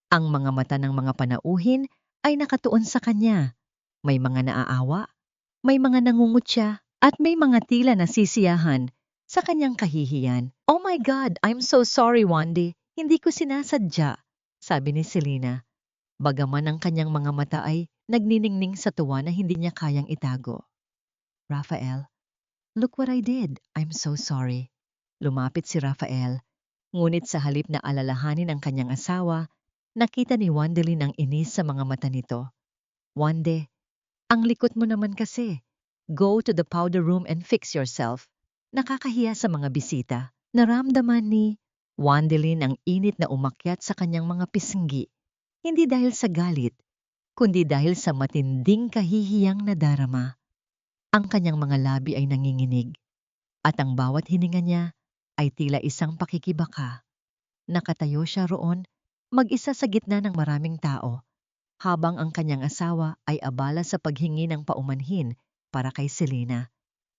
Ang mga mata ng mga panauhin ay nakatuon sa kanya. May mga naaawa, may mga nangungutya, at may mga tila nasisiyahan sa kanyang kahihiyan. Oh my God, I'm so sorry, Wandy. Hindi ko sinasadya, sabi ni Selena. Bagaman ang kanyang mga mata ay nagniningning sa tuwa na hindi niya kayang itago. Rafael, look what I did. I'm so sorry. Lumapit si Rafael. Ngunit sa halip na alalahanin ang kanyang asawa, nakita ni Wandelin ang inis sa mga mata nito. Wande, Ang likot mo naman kasi. Go to the powder room and fix yourself. Nakakahiya sa mga bisita. Naramdaman ni Wandelin ang init na umakyat sa kanyang mga pisngi. Hindi dahil sa galit, kundi dahil sa matinding kahihiyang nadarama. Ang kanyang mga labi ay nanginginig, at ang bawat hininga niya ay tila isang pakikibaka. Nakatayo siya roon, mag-isa sa gitna ng maraming tao, habang ang kanyang asawa ay abala sa paghingi ng paumanhin para kay Selena.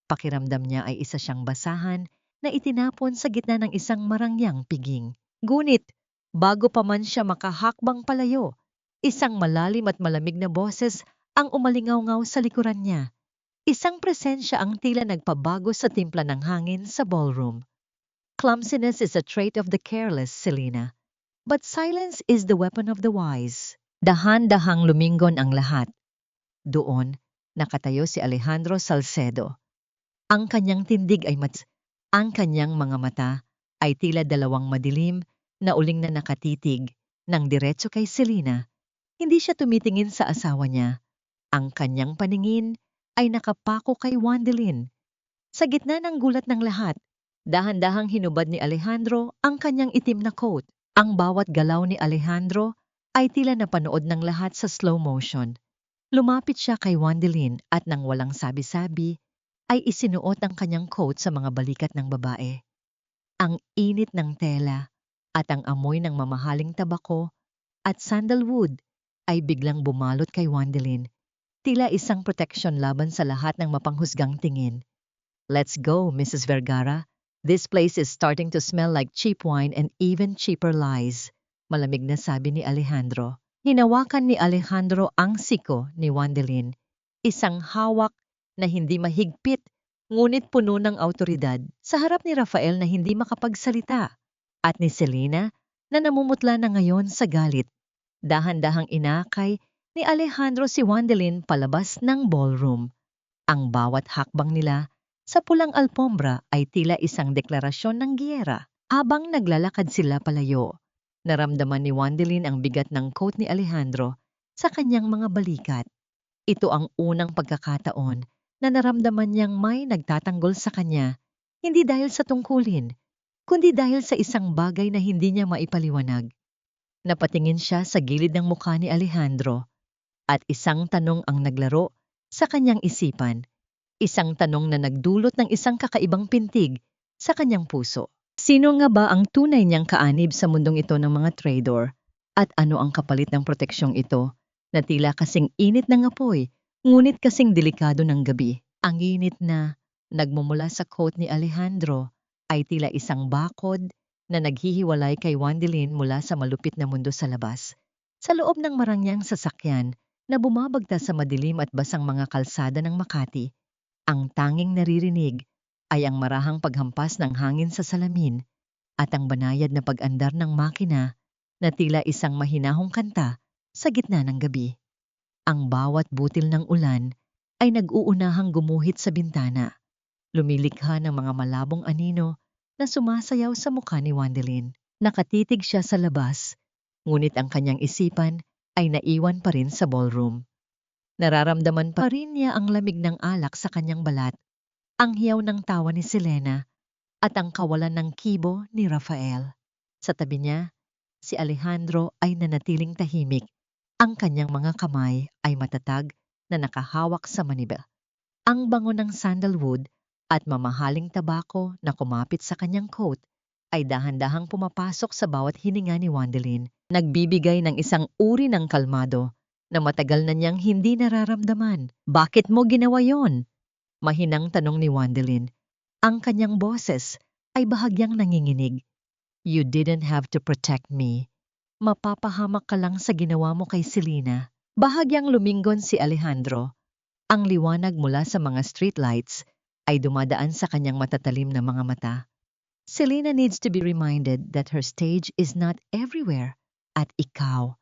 Pakiramdam niya ay isa siyang basahan na itinapon sa gitna ng isang marangyang piging. Ngunit, bago pa man siya makahakbang palayo, isang malalim at malamig na boses ang umalingaw-ngaw sa likuran niya. Isang presensya ang tila nagpabago sa timpla ng hangin sa ballroom. Clumsiness is a trait of the careless, Selena. But silence is the weapon of the wise. Dahan-dahang lumingon ang lahat. Doon, nakatayo si Alejandro Salcedo. Ang kanyang tindig ay ang kanyang mga mata ay tila dalawang madilim na uling na nakatitig ng diretso kay Selena. Hindi siya tumitingin sa asawa niya. Ang kanyang paningin ay nakapako kay Wandelin. Sa gitna ng gulat ng lahat, dahan-dahang hinubad ni Alejandro ang kanyang itim na coat. Ang bawat galaw ni Alejandro ay tila napanood ng lahat sa slow motion. Lumapit siya kay Wandelin at nang walang sabi-sabi, ay isinuot ang kanyang coat sa mga balikat ng babae. Ang init ng tela at ang amoy ng mamahaling tabako at sandalwood ay biglang bumalot kay Wandelin. Tila isang protection laban sa lahat ng mapanghusgang tingin. Let's go, Mrs. Vergara. This place is starting to smell like cheap wine and even cheaper lies. Malamig na sabi ni Alejandro. Hinawakan ni Alejandro ang siko ni Wandelin. Isang hawak na hindi mahigpit, ngunit puno ng awtoridad sa harap ni Rafael na hindi makapagsalita at ni Selena na namumutla na ngayon sa galit. Dahan-dahang inakay ni Alejandro si Wandelin palabas ng ballroom. Ang bawat hakbang nila sa pulang alpombra ay tila isang deklarasyon ng giyera. Habang naglalakad sila palayo, naramdaman ni Wandelin ang bigat ng coat ni Alejandro sa kanyang mga balikat. Ito ang unang pagkakataon na naramdaman niyang may nagtatanggol sa kanya, hindi dahil sa tungkulin, kundi dahil sa isang bagay na hindi niya maipaliwanag. Napatingin siya sa gilid ng mukha ni Alejandro at isang tanong ang naglaro sa kanyang isipan. Isang tanong na nagdulot ng isang kakaibang pintig sa kanyang puso. Sino nga ba ang tunay niyang kaanib sa mundong ito ng mga trader? At ano ang kapalit ng proteksyong ito na tila kasing init ng apoy, ngunit kasing delikado ng gabi? Ang init na nagmumula sa coat ni Alejandro ay tila isang bakod na naghihiwalay kay Wandelin mula sa malupit na mundo sa labas. Sa loob ng marangyang sasakyan na bumabagta sa madilim at basang mga kalsada ng Makati, ang tanging naririnig ay ang marahang paghampas ng hangin sa salamin at ang banayad na pag-andar ng makina na tila isang mahinahong kanta sa gitna ng gabi. Ang bawat butil ng ulan ay nag-uunahang gumuhit sa bintana, lumilikha ng mga malabong anino na sumasayaw sa mukha ni Wandelin. Nakatitig siya sa labas, ngunit ang kanyang isipan ay naiwan pa rin sa ballroom. Nararamdaman pa rin niya ang lamig ng alak sa kanyang balat, ang hiyaw ng tawa ni Selena, at ang kawalan ng kibo ni Rafael. Sa tabi niya, si Alejandro ay nanatiling tahimik. Ang kanyang mga kamay ay matatag na nakahawak sa manibel. Ang bango ng sandalwood at mamahaling tabako na kumapit sa kanyang coat ay dahan-dahang pumapasok sa bawat hininga ni Wandelin, nagbibigay ng isang uri ng kalmado na matagal na niyang hindi nararamdaman. Bakit mo ginawa yon? Mahinang tanong ni Wandelin. Ang kanyang boses ay bahagyang nanginginig. You didn't have to protect me. Mapapahamak ka lang sa ginawa mo kay Selena. Bahagyang lumingon si Alejandro. Ang liwanag mula sa mga streetlights ay dumadaan sa kanyang matatalim na mga mata. Selena needs to be reminded that her stage is not everywhere. At ikaw,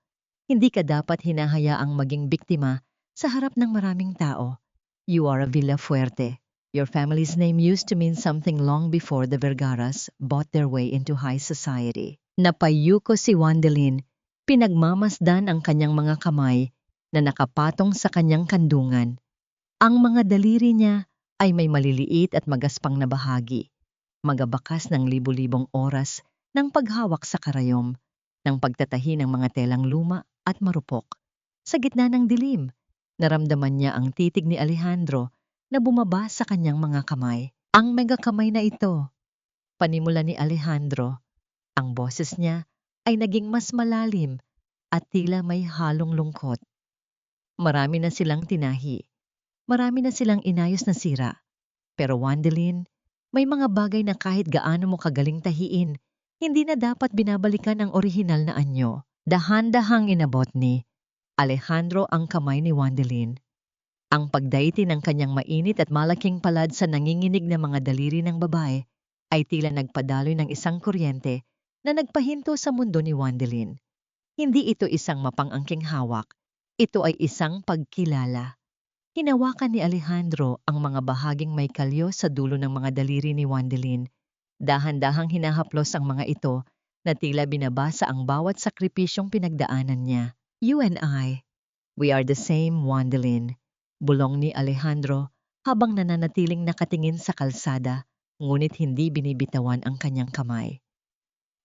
hindi ka dapat hinahayaang maging biktima sa harap ng maraming tao. You are a Villafuerte. Your family's name used to mean something long before the Vergaras bought their way into high society. Napayuko si Wandelin, pinagmamasdan ang kanyang mga kamay na nakapatong sa kanyang kandungan. Ang mga daliri niya ay may maliliit at magaspang na bahagi, magabakas ng libu-libong oras ng paghawak sa karayom, ng pagtatahi ng mga telang luma at marupok. Sa gitna ng dilim, naramdaman niya ang titig ni Alejandro na bumaba sa kanyang mga kamay. Ang mega kamay na ito, panimula ni Alejandro, ang boses niya ay naging mas malalim at tila may halong lungkot. Marami na silang tinahi, marami na silang inayos na sira. Pero Wandelin, may mga bagay na kahit gaano mo kagaling tahiin, hindi na dapat binabalikan ang orihinal na anyo. Dahan-dahang inabot ni Alejandro ang kamay ni Wandelin. Ang pagdaiti ng kanyang mainit at malaking palad sa nanginginig na mga daliri ng babae ay tila nagpadaloy ng isang kuryente na nagpahinto sa mundo ni Wandelin. Hindi ito isang mapang-angking hawak, ito ay isang pagkilala. Hinawakan ni Alejandro ang mga bahaging may kalyo sa dulo ng mga daliri ni Wandelin. Dahan-dahang hinahaplos ang mga ito na tila binabasa ang bawat sakripisyong pinagdaanan niya. You and I, we are the same, Wandelin. Bulong ni Alejandro habang nananatiling nakatingin sa kalsada, ngunit hindi binibitawan ang kanyang kamay.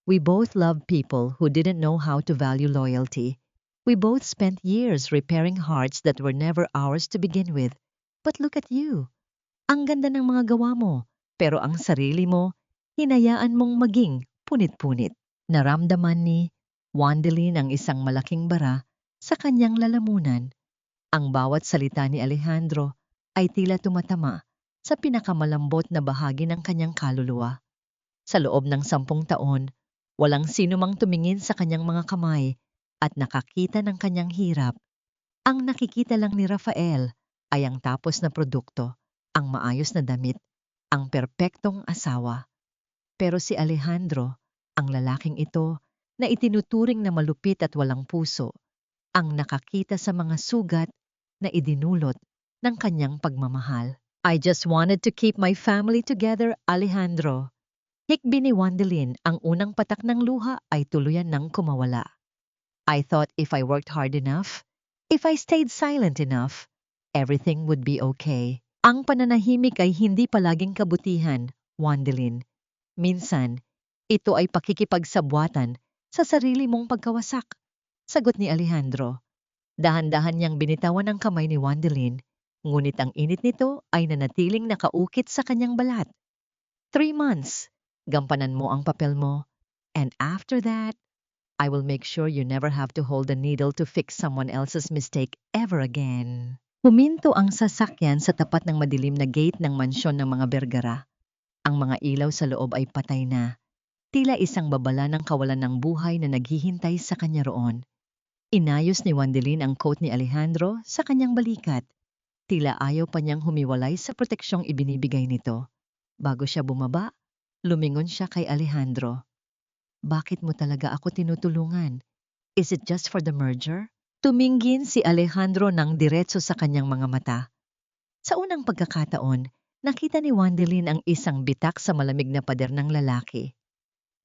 We both love people who didn't know how to value loyalty. We both spent years repairing hearts that were never ours to begin with. But look at you. Ang ganda ng mga gawa mo, pero ang sarili mo, hinayaan mong maging punit-punit. Naramdaman ni Wandelin ang isang malaking bara sa kanyang lalamunan. Ang bawat salita ni Alejandro ay tila tumatama sa pinakamalambot na bahagi ng kanyang kaluluwa. Sa loob ng 10 taon, walang sino mang tumingin sa kanyang mga kamay at nakakita ng kanyang hirap. Ang nakikita lang ni Rafael ay ang tapos na produkto, ang maayos na damit, ang perpektong asawa. Pero si Alejandro, ang lalaking ito na itinuturing na malupit at walang puso, ang nakakita sa mga sugat na idinulot ng kanyang pagmamahal. I just wanted to keep my family together, Alejandro. Hikbi ni Wandelin, ang unang patak ng luha ay tuluyan ng kumawala. I thought if I worked hard enough, if I stayed silent enough, everything would be okay. Ang pananahimik ay hindi palaging kabutihan, Wandelin. Minsan, ito ay pakikipagsabwatan sa sarili mong pagkawasak. Sagot ni Alejandro. Dahan-dahan niyang binitawan ang kamay ni Wandelin, ngunit ang init nito ay nanatiling nakaukit sa kanyang balat. 3 months, gampanan mo ang papel mo, and after that, I will make sure you never have to hold a needle to fix someone else's mistake ever again. Huminto ang sasakyan sa tapat ng madilim na gate ng mansyon ng mga Bergara. Ang mga ilaw sa loob ay patay na. Tila isang babala ng kawalan ng buhay na naghihintay sa kanya roon. Inayos ni Wandelin ang coat ni Alejandro sa kanyang balikat. Tila ayaw pa niyang humiwalay sa proteksyong ibinibigay nito. Bago siya bumaba, lumingon siya kay Alejandro. Bakit mo talaga ako tinutulungan? Is it just for the merger? Tumingin si Alejandro ng diretso sa kanyang mga mata. Sa unang pagkakataon, nakita ni Wandelin ang isang bitak sa malamig na pader ng lalaki.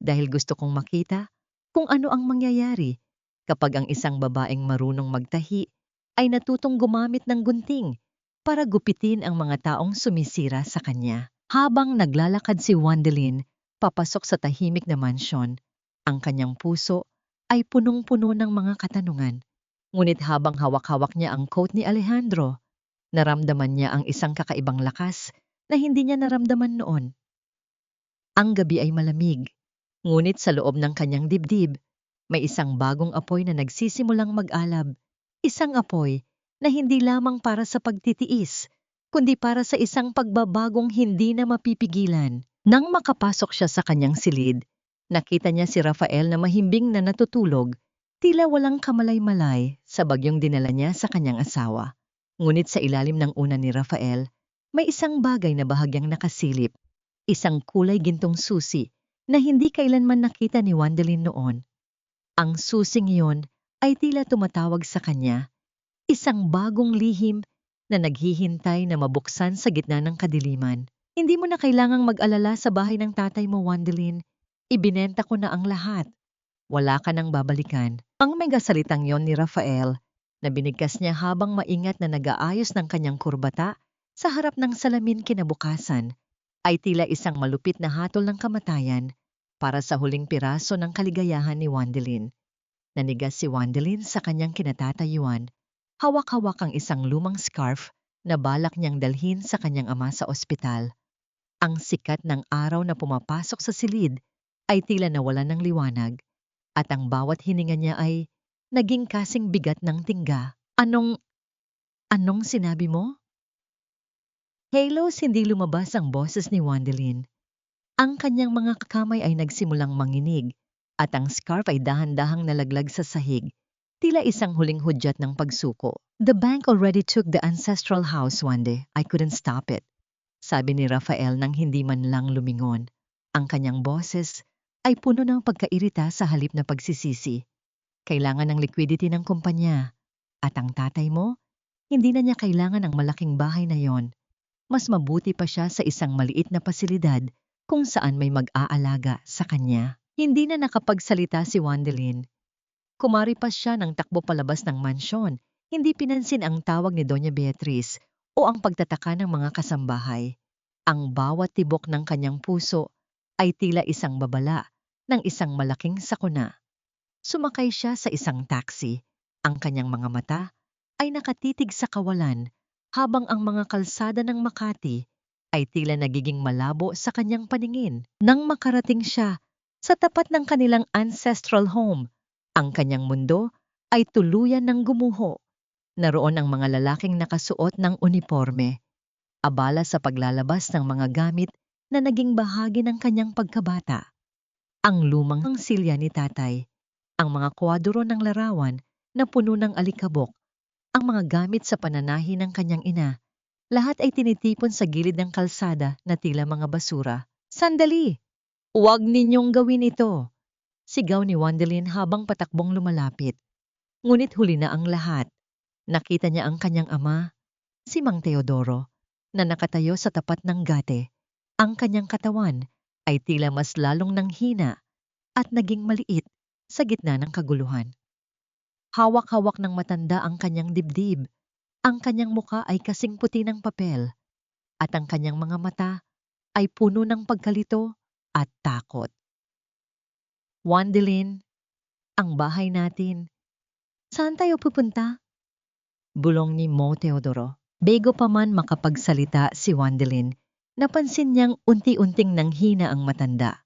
Dahil gusto kong makita kung ano ang mangyayari kapag ang isang babaeng marunong magtahi ay natutong gumamit ng gunting para gupitin ang mga taong sumisira sa kanya. Habang naglalakad si Wandelin papasok sa tahimik na mansyon, ang kanyang puso ay punong-puno ng mga katanungan. Ngunit habang hawak-hawak niya ang coat ni Alejandro, naramdaman niya ang isang kakaibang lakas na hindi niya naramdaman noon. Ang gabi ay malamig, ngunit sa loob ng kanyang dibdib, may isang bagong apoy na nagsisimulang mag-alab. Isang apoy na hindi lamang para sa pagtitiis, kundi para sa isang pagbabagong hindi na mapipigilan. Nang makapasok siya sa kanyang silid, nakita niya si Rafael na mahimbing na natutulog, tila walang kamalay-malay sa bagyong dinala niya sa kanyang asawa. Ngunit sa ilalim ng una ni Rafael, may isang bagay na bahagyang nakasilip, isang kulay gintong susi na hindi kailanman nakita ni Wandelin noon. Ang susing iyon ay tila tumatawag sa kanya, isang bagong lihim na naghihintay na mabuksan sa gitna ng kadiliman. Hindi mo na kailangang mag-alala sa bahay ng tatay mo, Wandelin. Ibinenta ko na ang lahat. Wala ka nang babalikan. Ang mega salitang yon ni Rafael na binigkas niya habang maingat na nag-aayos ng kanyang kurbata sa harap ng salamin kinabukasan, ay tila isang malupit na hatol ng kamatayan para sa huling piraso ng kaligayahan ni Wandelin. Nanigas si Wandelin sa kanyang kinatatayuan, hawak-hawak ang isang lumang scarf na balak niyang dalhin sa kanyang ama sa ospital. Ang sikat ng araw na pumapasok sa silid ay tila nawalan ng liwanag, at ang bawat hininga niya ay naging kasing bigat ng tingga. Anong sinabi mo? Halos hindi lumabas ang boses ni Wandelin. Ang kanyang mga kamay ay nagsimulang manginig, at ang scarf ay dahan-dahang nalaglag sa sahig, tila isang huling hudyat ng pagsuko. The bank already took the ancestral house, Wande. I couldn't stop it. Sabi ni Rafael nang hindi man lang lumingon. Ang kanyang boses ay puno ng pagkairita sa halip na pagsisisi. Kailangan ng liquidity ng kumpanya. At ang tatay mo, hindi na niya kailangan ng malaking bahay na yon. Mas mabuti pa siya sa isang maliit na pasilidad kung saan may mag-aalaga sa kanya. Hindi na nakapagsalita si Wandelin. Kumaripas siya ng takbo palabas ng mansyon. Hindi pinansin ang tawag ni Doña Beatriz o ang pagtataka ng mga kasambahay. Ang bawat tibok ng kanyang puso ay tila isang babala ng isang malaking sakuna. Sumakay siya sa isang taxi. Ang kanyang mga mata ay nakatitig sa kawalan habang ang mga kalsada ng Makati ay tila nagiging malabo sa kanyang paningin. Nang makarating siya sa tapat ng kanilang ancestral home, ang kanyang mundo ay tuluyan ng gumuho. Naroon ang mga lalaking nakasuot ng uniforme, abala sa paglalabas ng mga gamit na naging bahagi ng kanyang pagkabata. Ang lumang silya ni tatay, ang mga kwadro ng larawan na puno ng alikabok, ang mga gamit sa pananahi ng kanyang ina, lahat ay tinitipon sa gilid ng kalsada na tila mga basura. Sandali! Huwag ninyong gawin ito! Sigaw ni Wandelin habang patakbong lumalapit. Ngunit huli na ang lahat. Nakita niya ang kanyang ama, si Mang Teodoro, na nakatayo sa tapat ng gate. Ang kanyang katawan ay tila mas lalong nanghina at naging maliit sa gitna ng kaguluhan. Hawak-hawak ng matanda ang kanyang dibdib. Ang kanyang muka ay kasing puti ng papel, at ang kanyang mga mata ay puno ng pagkalito at takot. Wandelin, ang bahay natin. Saan tayo pupunta? Bulong ni Mo Teodoro. Bago pa man makapagsalita si Wandelin, napansin niyang unti-unting nanghina ang matanda.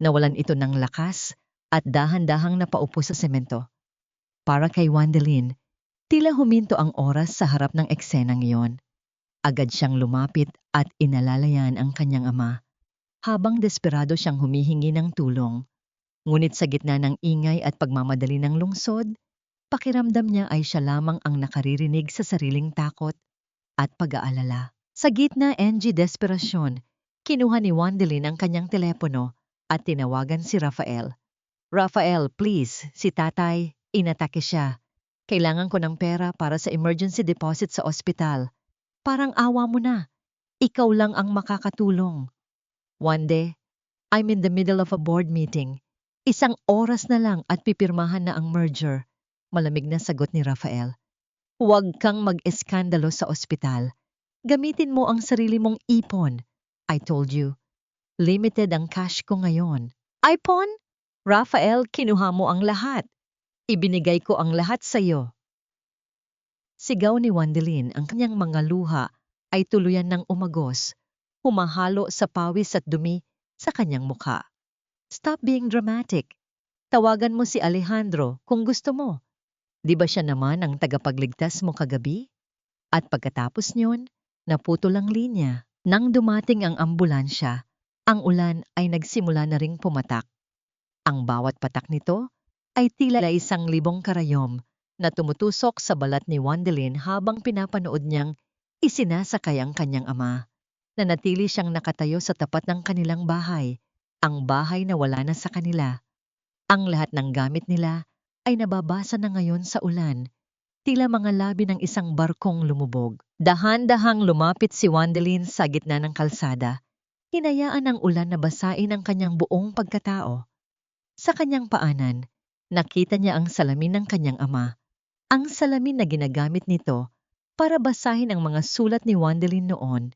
Nawalan ito ng lakas at dahan-dahang napaupo sa semento. Para kay Wandelin, tila huminto ang oras sa harap ng eksenang iyon. Agad siyang lumapit at inalalayan ang kanyang ama, habang desperado siyang humihingi ng tulong. Ngunit sa gitna ng ingay at pagmamadali ng lungsod, pakiramdam niya ay siya lamang ang nakaririnig sa sariling takot at pag-aalala. Sa gitna desperasyon, kinuha ni Wandelin ang kanyang telepono at tinawagan si Rafael. Rafael, please, si tatay, inatake siya. Kailangan ko ng pera para sa emergency deposit sa ospital. Parang awa mo na. Ikaw lang ang makakatulong. Wande, I'm in the middle of a board meeting. Isang oras na lang at pipirmahan na ang merger. Malamig na sagot ni Rafael. Huwag kang mag-eskandalo sa ospital. Gamitin mo ang sarili mong ipon. I told you. Limited ang cash ko ngayon. Ipon? Rafael, kinuha mo ang lahat. Ibinigay ko ang lahat sa iyo. Sigaw ni Wandelin, ang kanyang mga luha ay tuluyan ng umagos, humahalo sa pawis at dumi sa kanyang mukha. Stop being dramatic. Tawagan mo si Alejandro kung gusto mo. Di ba siya naman ang tagapagligtas mo kagabi? At pagkatapos niyon, naputol ang linya. Nang dumating ang ambulansya, ang ulan ay nagsimula na ring pumatak. Ang bawat patak nito ay tila isang libong karayom na tumutusok sa balat ni Wandelin habang pinapanood niyang isinasakay ang kanyang ama. Nanatili siyang nakatayo sa tapat ng kanilang bahay, ang bahay na wala na sa kanila. Ang lahat ng gamit nila ay nababasa na ngayon sa ulan, tila mga labi ng isang barkong lumubog. Dahan-dahang lumapit si Wandelin sa gitna ng kalsada. Hinayaan ng ulan na basain ang kanyang buong pagkatao. Sa kanyang paanan, nakita niya ang salamin ng kanyang ama, Ang salamin na ginagamit nito para basahin ang mga sulat ni Wandelin noon,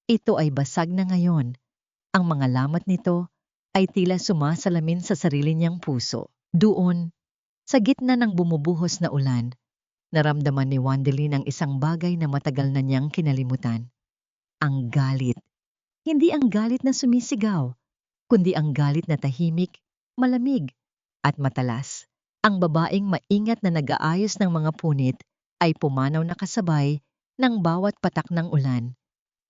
ito ay basag na ngayon. Ang mga lamat nito ay tila sumasalamin sa sarili niyang puso. Doon, sa gitna ng bumubuhos na ulan, naramdaman ni Wandelin ang isang bagay na matagal na niyang kinalimutan. Ang galit. Hindi ang galit na sumisigaw, kundi ang galit na tahimik, malamig, at matalas. Ang babaeng maingat na nag-aayos ng mga punit ay pumanaw na kasabay ng bawat patak ng ulan.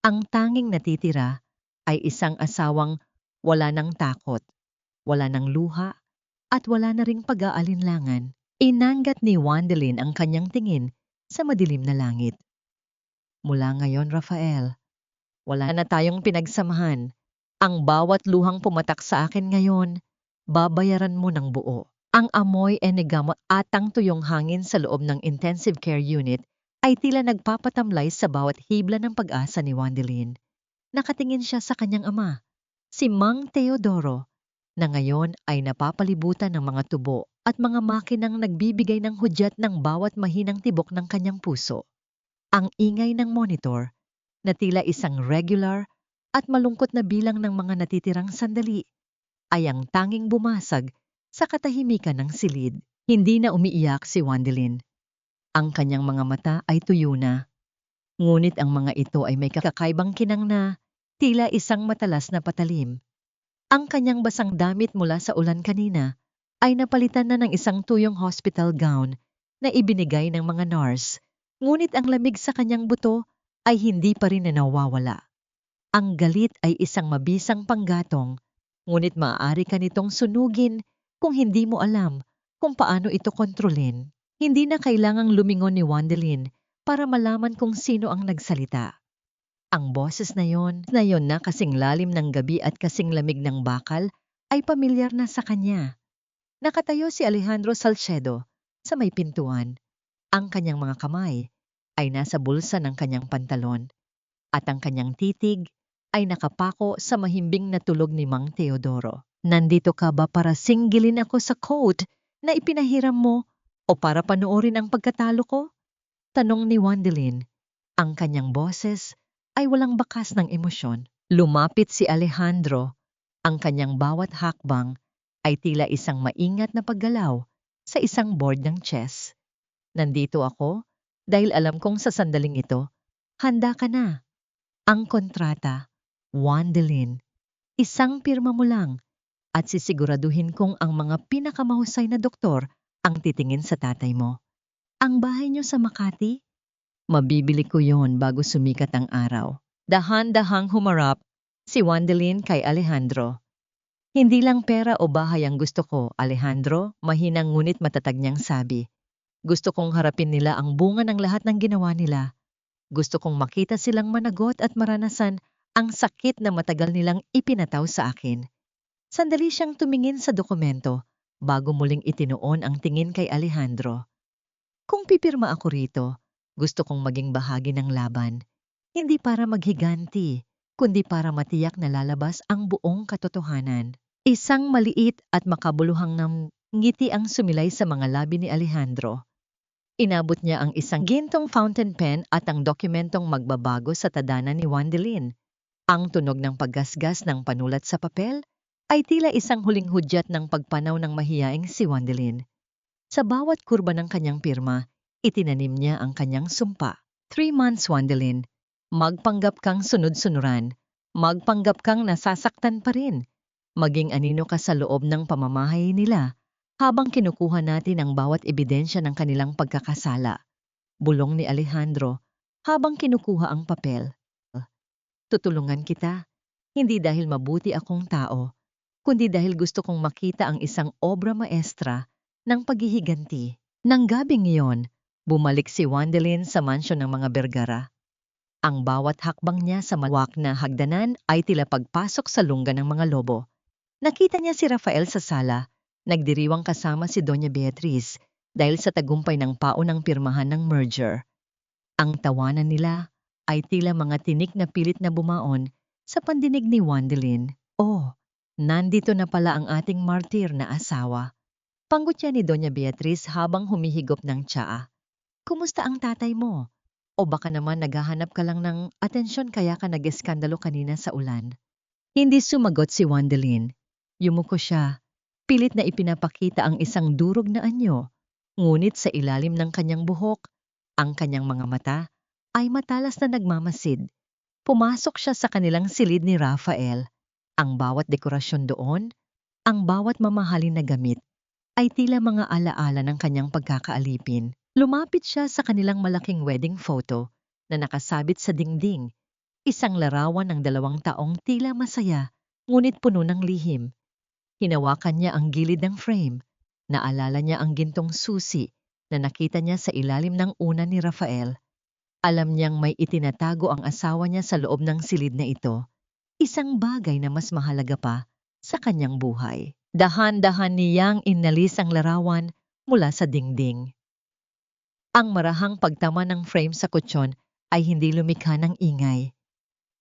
Ang tanging natitira ay isang asawang wala ng takot, wala ng luha, at wala na ring pag-aalinlangan. Inanggat ni Wandelin ang kanyang tingin sa madilim na langit. Mula ngayon, Rafael, wala na tayong pinagsamahan. Ang bawat luhang pumatak sa akin ngayon, babayaran mo ng buo. Ang amoy enigama at ang tuyong hangin sa loob ng intensive care unit ay tila nagpapatamlay sa bawat hibla ng pag-asa ni Wandelin. Nakatingin siya sa kanyang ama, si Mang Teodoro, na ngayon ay napapalibutan ng mga tubo at mga makinang nagbibigay ng hudyat ng bawat mahinang tibok ng kanyang puso. Ang ingay ng monitor, na tila isang regular at malungkot na bilang ng mga natitirang sandali, ay ang tanging bumasag sa katahimikan ng silid. Hindi na umiiyak si Wandelin. Ang kanyang mga mata ay tuyo na. Ngunit ang mga ito ay may kakaibang kinang na tila isang matalas na patalim. Ang kanyang basang damit mula sa ulan kanina ay napalitan na ng isang tuyong hospital gown na ibinigay ng mga nurse. Ngunit ang lamig sa kanyang buto ay hindi pa rin na nawawala. Ang galit ay isang mabisang panggatong, ngunit maaari ka nitong sunugin kung hindi mo alam kung paano ito kontrolin. Hindi na kailangang lumingon ni Wandelin para malaman kung sino ang nagsalita. Ang boses na yon na kasing lalim ng gabi at kasing lamig ng bakal ay pamilyar na sa kanya. Nakatayo si Alejandro Salcedo sa may pintuan. Ang kanyang mga kamay ay nasa bulsa ng kanyang pantalon at ang kanyang titig ay nakapako sa mahimbing na tulog ni Mang Teodoro. Nandito ka ba para singgilin ako sa code na ipinahiram mo o para panoorin ang pagkatalo ko? Tanong ni Wandelin. Ang kanyang boses ay walang bakas ng emosyon. Lumapit si Alejandro. Ang kanyang bawat hakbang ay tila isang maingat na paggalaw sa isang board ng chess. Nandito ako dahil alam kong sa sandaling ito, handa ka na. Ang kontrata, Wandelin, isang pirma mo lang at sisiguraduhin kong ang mga pinakamahusay na doktor ang titingin sa tatay mo. Ang bahay niyo sa Makati? Mabibili ko yon bago sumikat ang araw. Dahan-dahang humarap si Wandelin kay Alejandro. Hindi lang pera o bahay ang gusto ko, Alejandro, mahinang ngunit matatag niyang sabi. Gusto kong harapin nila ang bunga ng lahat ng ginawa nila. Gusto kong makita silang managot at maranasan ang sakit na matagal nilang ipinataw sa akin. Sandali siyang tumingin sa dokumento bago muling itinuon ang tingin kay Alejandro. Kung pipirma ako rito, gusto kong maging bahagi ng laban. Hindi para maghiganti, kundi para matiyak na lalabas ang buong katotohanan. Isang maliit at makabuluhang ngiti ang sumilay sa mga labi ni Alejandro. Inabot niya ang isang gintong fountain pen at ang dokumentong magbabago sa tadhana ni Wandelin. Ang tunog ng paggasgas ng panulat sa papel ay tila isang huling hudyat ng pagpanaw ng mahiyaing si Wandelin. Sa bawat kurba ng kanyang pirma, itinanim niya ang kanyang sumpa. 3 months, Wandelin. Magpanggap kang sunod-sunuran. Magpanggap kang nasasaktan pa rin. Maging anino ka sa loob ng pamamahay nila habang kinukuha natin ang bawat ebidensya ng kanilang pagkakasala. Bulong ni Alejandro habang kinukuha ang papel. Tutulungan kita, hindi dahil mabuti akong tao, kundi dahil gusto kong makita ang isang obra maestra ng paghihiganti. Nang gabing iyon, bumalik si Wandelin sa mansyon ng mga Vergara. Ang bawat hakbang niya sa malawak na hagdanan ay tila pagpasok sa lungga ng mga lobo. Nakita niya si Rafael sa sala, nagdiriwang kasama si Doña Beatriz dahil sa tagumpay ng paunang pirmahan ng merger. Ang tawanan nila ay tila mga tinik na pilit na bumaon sa pandinig ni Wandelin. Oh, nandito na pala ang ating martir na asawa. Panggutya ni Doña Beatriz habang humihigop ng tsaa. Kumusta ang tatay mo? O baka naman naghahanap ka lang ng atensyon kaya ka nag-eskandalo kanina sa ulan? Hindi sumagot si Wandelin. Yumuko siya. Pilit na ipinapakita ang isang durog na anyo. Ngunit sa ilalim ng kanyang buhok, ang kanyang mga mata ay matalas na nagmamasid. Pumasok siya sa kanilang silid ni Rafael. Ang bawat dekorasyon doon, ang bawat mamahalin na gamit, ay tila mga alaala ng kanyang pagkakaalipin. Lumapit siya sa kanilang malaking wedding photo na nakasabit sa dingding. Isang larawan ng 2 taong tila masaya, ngunit puno ng lihim. Hinawakan niya ang gilid ng frame. Naalala niya ang gintong susi na nakita niya sa ilalim ng una ni Rafael. Alam niyang may itinatago ang asawa niya sa loob ng silid na ito. Isang bagay na mas mahalaga pa sa kanyang buhay. Dahan-dahan niyang inalis ang larawan mula sa dingding. Ang marahang pagtama ng frame sa kutsyon ay hindi lumikha ng ingay.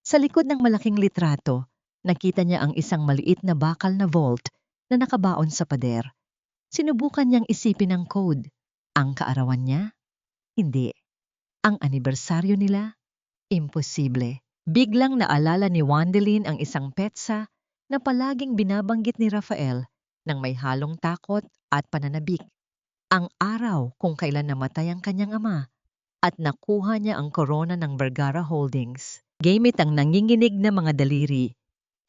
Sa likod ng malaking litrato, nakita niya ang isang maliit na bakal na vault na nakabaon sa pader. Sinubukan niyang isipin ang code. Ang kaarawan niya? Hindi. Ang anibersaryo nila? Imposible. Biglang naalala ni Wandelin ang isang petsa na palaging binabanggit ni Rafael nang may halong takot at pananabik. Ang araw kung kailan namatay ang kanyang ama at nakuha niya ang korona ng Vergara Holdings. Gamit ang nanginginig na mga daliri,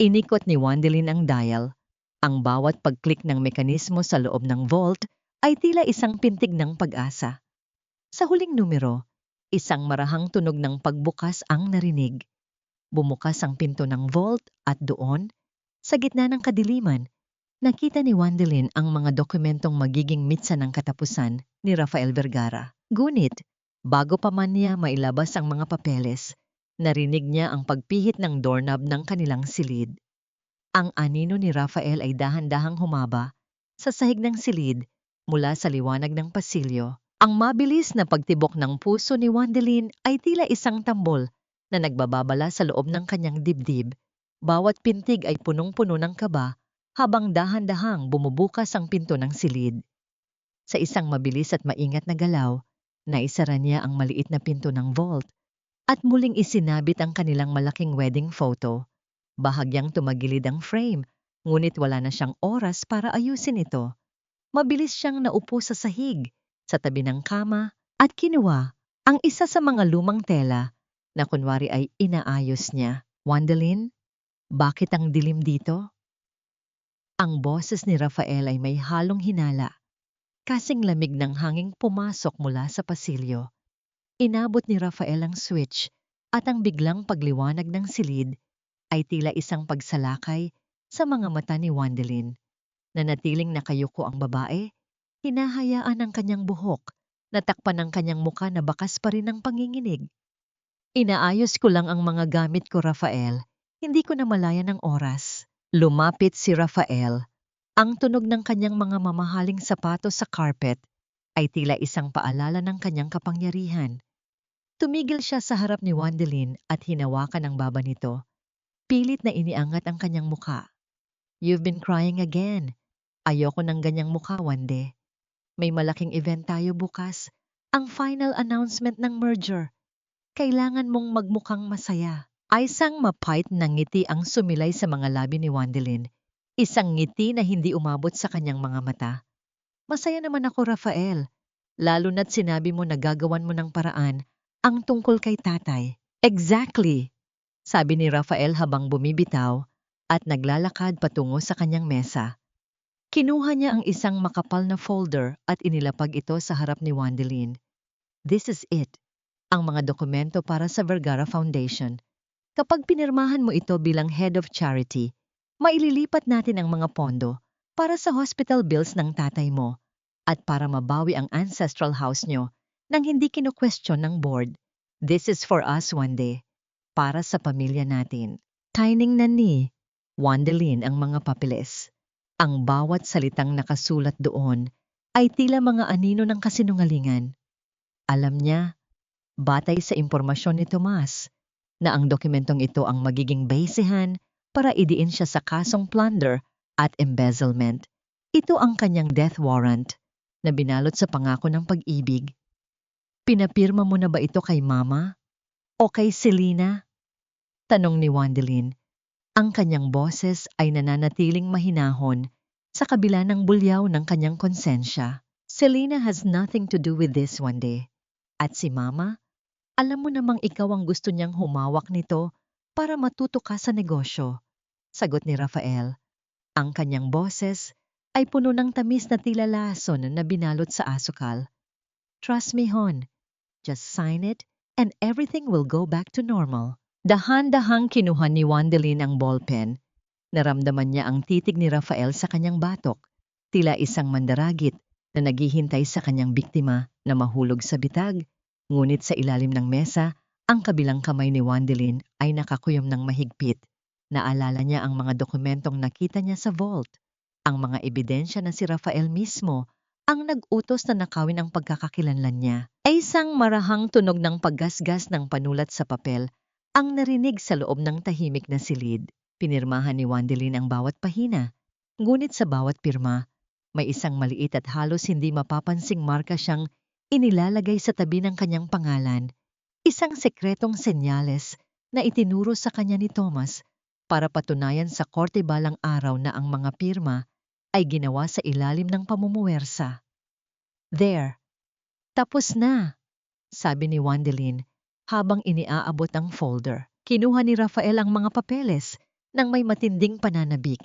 inikot ni Wandelin ang dial. Ang bawat pag-click ng mekanismo sa loob ng vault ay tila isang pintig ng pag-asa. Sa huling numero, isang marahang tunog ng pagbukas ang narinig. Bumukas ang pinto ng vault at doon, sa gitna ng kadiliman, nakita ni Wandelin ang mga dokumentong magiging mitsa ng katapusan ni Rafael Vergara. Ngunit, bago pa man niya mailabas ang mga papeles, narinig niya ang pagpihit ng doorknob ng kanilang silid. Ang anino ni Rafael ay dahan-dahang humaba sa sahig ng silid mula sa liwanag ng pasilyo. Ang mabilis na pagtibok ng puso ni Wandelin ay tila isang tambol na nagbababala sa loob ng kanyang dibdib. Bawat pintig ay punong-puno ng kaba habang dahan-dahang bumubukas ang pinto ng silid. Sa isang mabilis at maingat na galaw, naisara niya ang maliit na pinto ng vault at muling isinabit ang kanilang malaking wedding photo. Bahagyang tumagilid ang frame, ngunit wala na siyang oras para ayusin ito. Mabilis siyang naupo sa sahig, sa tabi ng kama, at kinuha ang isa sa mga lumang tela na kunwari ay inaayos niya. Wandelin, bakit ang dilim dito? Ang boses ni Rafael ay may halong hinala. Kasing lamig ng hanging pumasok mula sa pasilyo. Inabot ni Rafael ang switch at ang biglang pagliwanag ng silid ay tila isang pagsalakay sa mga mata ni Wandelin. Nanatiling nakayuko ang babae, hinahayaan ang kanyang buhok, natakpan ang kanyang muka na bakas pa rin ng panginginig. Inaayos ko lang ang mga gamit ko, Rafael. Hindi ko namalayan ng oras. Lumapit si Rafael. Ang tunog ng kanyang mga mamahaling sapatos sa carpet ay tila isang paalala ng kanyang kapangyarihan. Tumigil siya sa harap ni Wandelin at hinawakan ang baba nito. Pilit na iniangat ang kanyang muka. You've been crying again. Ayoko ng ganyang mukha, Wande. May malaking event tayo bukas. Ang final announcement ng merger. Kailangan mong magmukhang masaya. Ay isang mapait na ngiti ang sumilay sa mga labi ni Wandelin. Isang ngiti na hindi umabot sa kanyang mga mata. Masaya naman ako, Rafael. Lalo na't sinabi mo na gagawan mo ng paraan ang tungkol kay tatay. Exactly, sabi ni Rafael habang bumibitaw at naglalakad patungo sa kanyang mesa. Kinuha niya ang isang makapal na folder at inilapag ito sa harap ni Wandelin. This is it, ang mga dokumento para sa Vergara Foundation. Kapag pinirmahan mo ito bilang head of charity, maililipat natin ang mga pondo para sa hospital bills ng tatay mo at para mabawi ang ancestral house nyo nang hindi kino-question ng board. This is for us, Wande. Para sa pamilya natin. Tining na ni Wandelin ang mga papeles. Ang bawat salitang nakasulat doon ay tila mga anino ng kasinungalingan. Alam niya, batay sa impormasyon ni Tomas, na ang dokumentong ito ang magiging basehan para idiin siya sa kasong plunder at embezzlement. Ito ang kanyang death warrant na binalot sa pangako ng pag-ibig. Pinapirma mo na ba ito kay Mama? O kay Selena? Tanong ni Wandelin. Ang kanyang boses ay nananatiling mahinahon sa kabila ng bulyaw ng kanyang konsensya. Selena has nothing to do with this one day. At si Mama, alam mo namang ikaw ang gusto niyang humawak nito para matuto ka sa negosyo. Sagot ni Rafael. Ang kanyang boses ay puno ng tamis na tila lason na binalot sa asukal. Trust me, Hon. Just sign it and everything will go back to normal. Dahan-dahang kinuha ni Wandelin ang ballpen. Naramdaman niya ang titig ni Rafael sa kanyang batok, tila isang mandaragit na naghihintay sa kanyang biktima na mahulog sa bitag. Ngunit sa ilalim ng mesa, ang kabilang kamay ni Wandelin ay nakakuyom ng mahigpit. Naalala niya ang mga dokumentong nakita niya sa vault, ang mga ebidensya na si Rafael mismo ang nag-utos na nakawin ang pagkakakilanlan niya. Ay isang marahang tunog ng paggasgas ng panulat sa papel ang narinig sa loob ng tahimik na silid. Pinirmahan ni Wandelin ang bawat pahina. Ngunit sa bawat pirma, may isang maliit at halos hindi mapapansing marka siyang inilalagay sa tabi ng kanyang pangalan. Isang sekretong senyales na itinuro sa kanya ni Thomas para patunayan sa korte balang araw na ang mga pirma ay ginawa sa ilalim ng pamumuwersa. There. Tapos na, sabi ni Wandelin habang iniaabot ang folder. Kinuha ni Rafael ang mga papeles nang may matinding pananabik.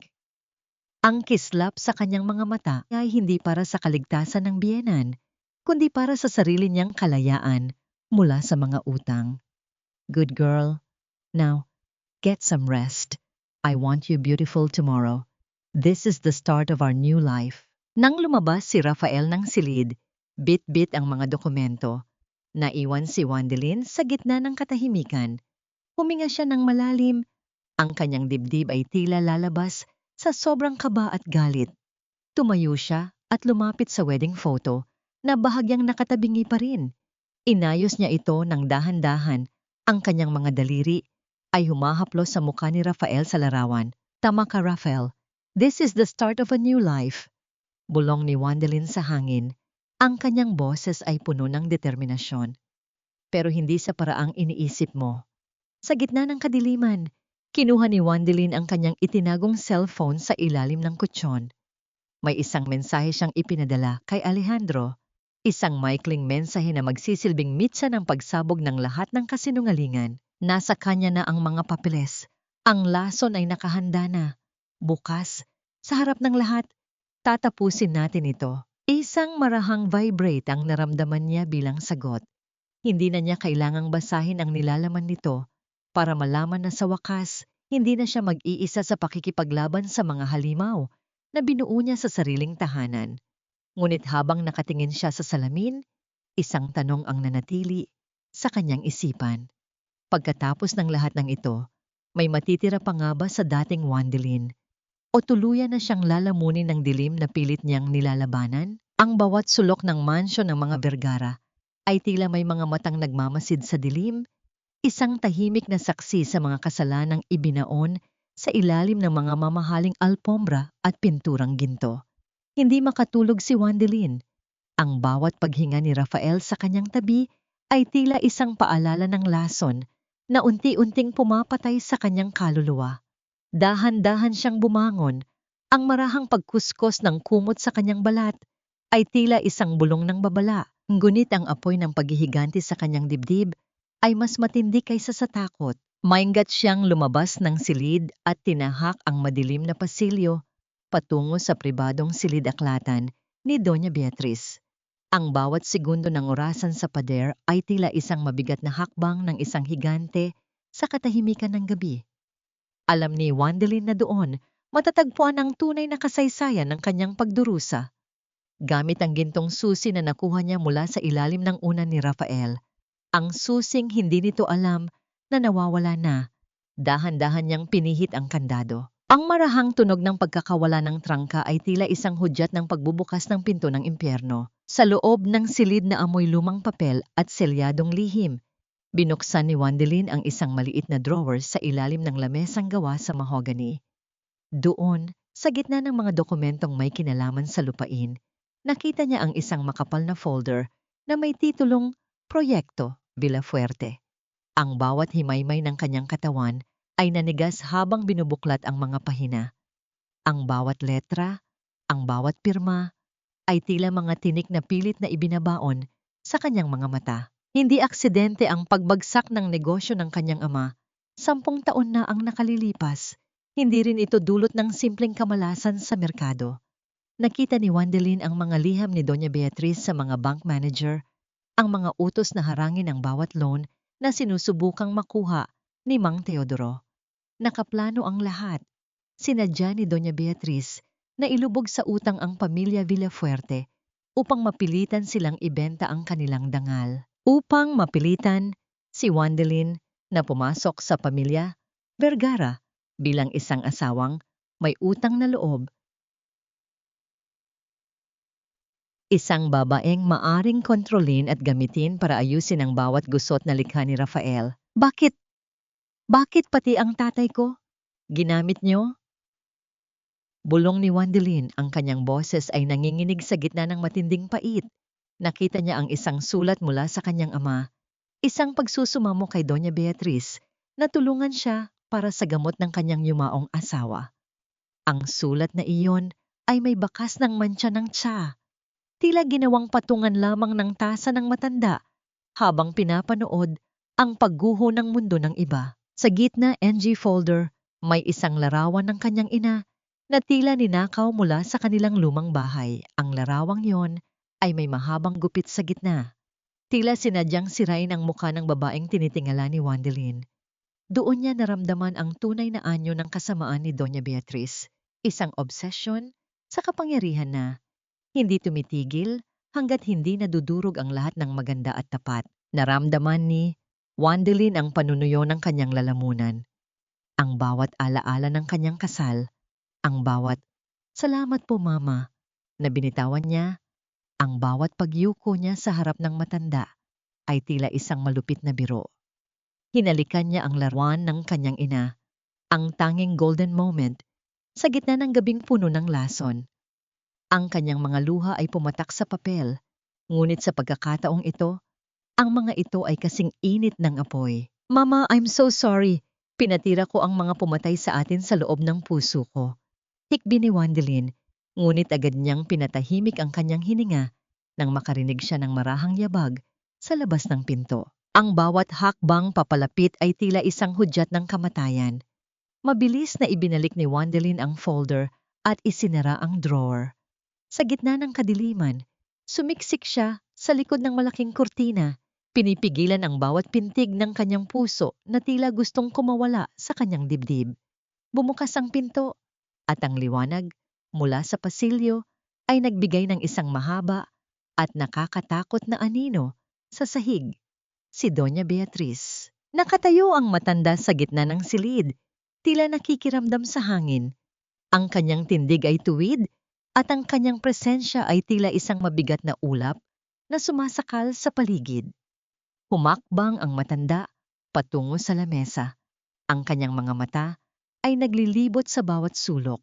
Ang kislap sa kanyang mga mata ay hindi para sa kaligtasan ng biyenan, kundi para sa sarili niyang kalayaan mula sa mga utang. Good girl. Now, get some rest. I want you beautiful tomorrow. This is the start of our new life. Nang lumabas si Rafael ng silid, bit-bit ang mga dokumento. Naiwan si Wandelin sa gitna ng katahimikan. Huminga siya ng malalim. Ang kanyang dibdib ay tila lalabas sa sobrang kaba at galit. Tumayo siya at lumapit sa wedding photo na bahagyang nakatabingi pa rin. Inayos niya ito ng dahan-dahan. Ang kanyang mga daliri ay humahaplos sa mukha ni Rafael sa larawan. Tama ka, Rafael. This is the start of a new life. Bulong ni Wandelin sa hangin. Ang kanyang boses ay puno ng determinasyon. Pero hindi sa paraang iniisip mo. Sa gitna ng kadiliman, kinuha ni Wandelin ang kanyang itinagong cellphone sa ilalim ng kutsyon. May isang mensahe siyang ipinadala kay Alejandro. Isang maikling mensahe na magsisilbing mitsa ng pagsabog ng lahat ng kasinungalingan. Nasa kanya na ang mga papeles. Ang lason ay nakahanda na. Bukas, sa harap ng lahat, tatapusin natin ito. Isang marahang vibrate ang naramdaman niya bilang sagot. Hindi na niya kailangang basahin ang nilalaman nito para malaman na sa wakas, hindi na siya mag-iisa sa pakikipaglaban sa mga halimaw na binuo niya sa sariling tahanan. Ngunit habang nakatingin siya sa salamin, isang tanong ang nanatili sa kanyang isipan. Pagkatapos ng lahat ng ito, may matitira pa nga ba sa dating Wandelin? O tuluyan na siyang lalamunin ng dilim na pilit niyang nilalabanan? Ang bawat sulok ng mansyon ng mga Vergara ay tila may mga matang nagmamasid sa dilim, isang tahimik na saksi sa mga kasalanang ibinaon sa ilalim ng mga mamahaling alpombra at pinturang ginto. Hindi makatulog si Wandelin. Ang bawat paghinga ni Rafael sa kanyang tabi ay tila isang paalala ng lason na unti-unting pumapatay sa kanyang kaluluwa. Dahan-dahan siyang bumangon. Ang marahang pagkuskos ng kumot sa kanyang balat ay tila isang bulong ng babala. Ngunit ang apoy ng paghihiganti sa kanyang dibdib ay mas matindi kaysa sa takot. Maingat siyang lumabas ng silid at tinahak ang madilim na pasilyo patungo sa pribadong silid-aklatan ni Doña Beatriz. Ang bawat segundo ng orasan sa pader ay tila isang mabigat na hakbang ng isang higante sa katahimikan ng gabi. Alam ni Wandelin na doon matatagpuan ang tunay na kasaysayan ng kanyang pagdurusa. Gamit ang gintong susi na nakuha niya mula sa ilalim ng unan ni Rafael, ang susing hindi nito alam na nawawala na, dahan-dahan niyang pinihit ang kandado. Ang marahang tunog ng pagkakawala ng trangka ay tila isang hudyat ng pagbubukas ng pinto ng impyerno. Sa loob ng silid na amoy lumang papel at selyadong lihim, binuksan ni Wandelin ang isang maliit na drawer sa ilalim ng lamesang gawa sa mahogany. Doon, Sa gitna ng mga dokumentong may kinalaman sa lupain, nakita niya ang isang makapal na folder na may titulong Proyekto Villafuerte. Ang bawat himaymay ng kanyang katawan ay nanigas habang binubuklat ang mga pahina. Ang bawat letra, ang bawat pirma, ay tila mga tinik na pilit na ibinabaon sa kanyang mga mata. Hindi aksidente ang pagbagsak ng negosyo ng kanyang ama. 10 taon na ang nakalilipas. Hindi rin ito dulot ng simpleng kamalasan sa merkado. Nakita ni Wandelin ang mga liham ni Doña Beatriz sa mga bank manager, ang mga utos na harangin ang bawat loan na sinusubukang makuha ni Mang Teodoro. Nakaplano ang lahat. Sinadya ni Doña Beatriz na ilubog sa utang ang pamilya Villafuerte upang mapilitan silang ibenta ang kanilang dangal. Upang mapilitan si Wandelin na pumasok sa pamilya Vergara bilang isang asawang may utang na loob. Isang babaeng maaring kontrolin at gamitin para ayusin ang bawat gusot na likha ni Rafael. Bakit? Bakit pati ang tatay ko? Ginamit niyo? Bulong ni Wandelin, ang kanyang boses ay nanginginig sa gitna ng matinding pait. Nakita niya ang isang sulat mula sa kanyang ama, isang pagsusumamo kay Doña Beatriz na tulungan siya para sa gamot ng kanyang yumaong asawa. Ang sulat na iyon ay may bakas ng mantsa ng tsa. Tila ginawang patungan lamang ng tasa ng matanda habang pinapanood ang pagguho ng mundo ng iba. Sa gitna NG folder, may isang larawan ng kanyang ina na tila ninakaw mula sa kanilang lumang bahay. Ang larawang yon ay may mahabang gupit sa gitna. Tila sinadyang sirain ang mukha ng babaeng tinitingala ni Wandelin. Doon niya naramdaman ang tunay na anyo ng kasamaan ni Doña Beatriz, isang obsesyon sa kapangyarihan na hindi tumitigil hanggat hindi nadudurog ang lahat ng maganda at tapat. Naramdaman ni Wandelin ang panunuyo ng kanyang lalamunan, ang bawat alaala ng kanyang kasal, ang bawat "Salamat po mama" na binitawan niya, ang bawat pagyuko niya sa harap ng matanda ay tila isang malupit na biro. Hinalikan niya ang laruan ng kanyang ina, ang tanging golden moment sa gitna ng gabing puno ng lason. Ang kanyang mga luha ay pumatak sa papel, ngunit sa pagkakataong ito, ang mga ito ay kasing init ng apoy. Mama, I'm so sorry. Pinatira ko ang mga pumatay sa atin sa loob ng puso ko. Hikbi ni Wandelin, ngunit agad niyang pinatahimik ang kanyang hininga nang makarinig siya ng marahang yabag sa labas ng pinto. Ang bawat hakbang papalapit ay tila isang hudyat ng kamatayan. Mabilis na ibinalik ni Wandelin ang folder at isinara ang drawer. Sa gitna ng kadiliman, sumiksik siya sa likod ng malaking kurtina, pinipigilan ang bawat pintig ng kanyang puso na tila gustong kumawala sa kanyang dibdib. Bumukas ang pinto at ang liwanag mula sa pasilyo ay nagbigay ng isang mahaba at nakakatakot na anino sa sahig. Si Doña Beatriz. Nakatayo ang matanda sa gitna ng silid, tila nakikiramdam sa hangin. Ang kanyang tindig ay tuwid at ang kanyang presensya ay tila isang mabigat na ulap na sumasakal sa paligid. Humakbang ang matanda patungo sa lamesa. Ang kanyang mga mata ay naglilibot sa bawat sulok.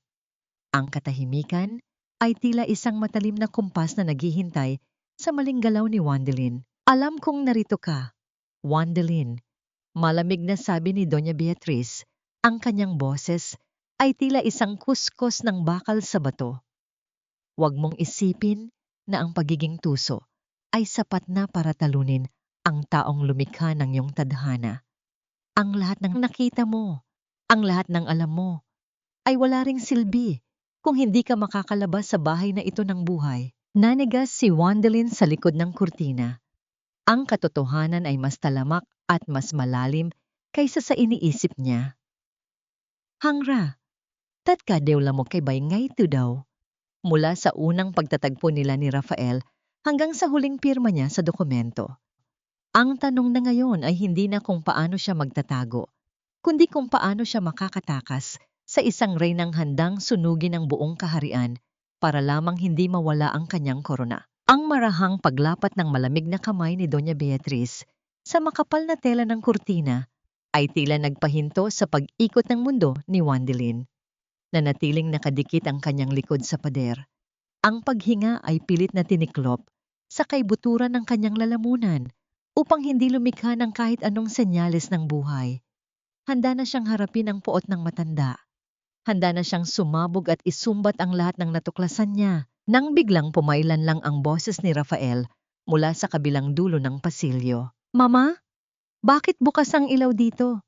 Ang katahimikan ay tila isang matalim na kumpas na naghihintay sa maling galaw ni Wandelin. Alam kong narito ka, Wandelin. Malamig na sabi ni Doña Beatriz. Ang kanyang boses ay tila isang kuskos ng bakal sa bato. Huwag mong isipin na ang pagiging tuso ay sapat na para talunin ang taong lumikha ng iyong tadhana. Ang lahat ng nakita mo, ang lahat ng alam mo, ay wala ring silbi kung hindi ka makakalabas sa bahay na ito ng buhay. Nanigas si Wandelin sa likod ng kurtina. Ang katotohanan ay mas talamak at mas malalim kaysa sa iniisip niya. Hangra, tatka dewla mo kay bay ngay ito daw. Mula sa unang pagtatagpo nila ni Rafael hanggang sa huling pirma niya sa dokumento. Ang tanong na ngayon ay hindi na kung paano siya magtatago, kundi kung paano siya makakatakas sa isang reynang handang sunugin ang buong kaharian para lamang hindi mawala ang kanyang korona. Ang marahang paglapat ng malamig na kamay ni Doña Beatriz sa makapal na tela ng kurtina ay tila nagpahinto sa pag-ikot ng mundo ni Wandelin. Nanatiling nakadikit ang kanyang likod sa pader. Ang paghinga ay pilit na tiniklop sa kaibuturan ng kanyang lalamunan upang hindi lumikha ng kahit anong senyales ng buhay. Handa na siyang harapin ang puot ng matanda. Handa na siyang sumabog at isumbat ang lahat ng natuklasan niya nang biglang pumailan lang ang boses ni Rafael mula sa kabilang dulo ng pasilyo. Mama, bakit bukas ang ilaw dito?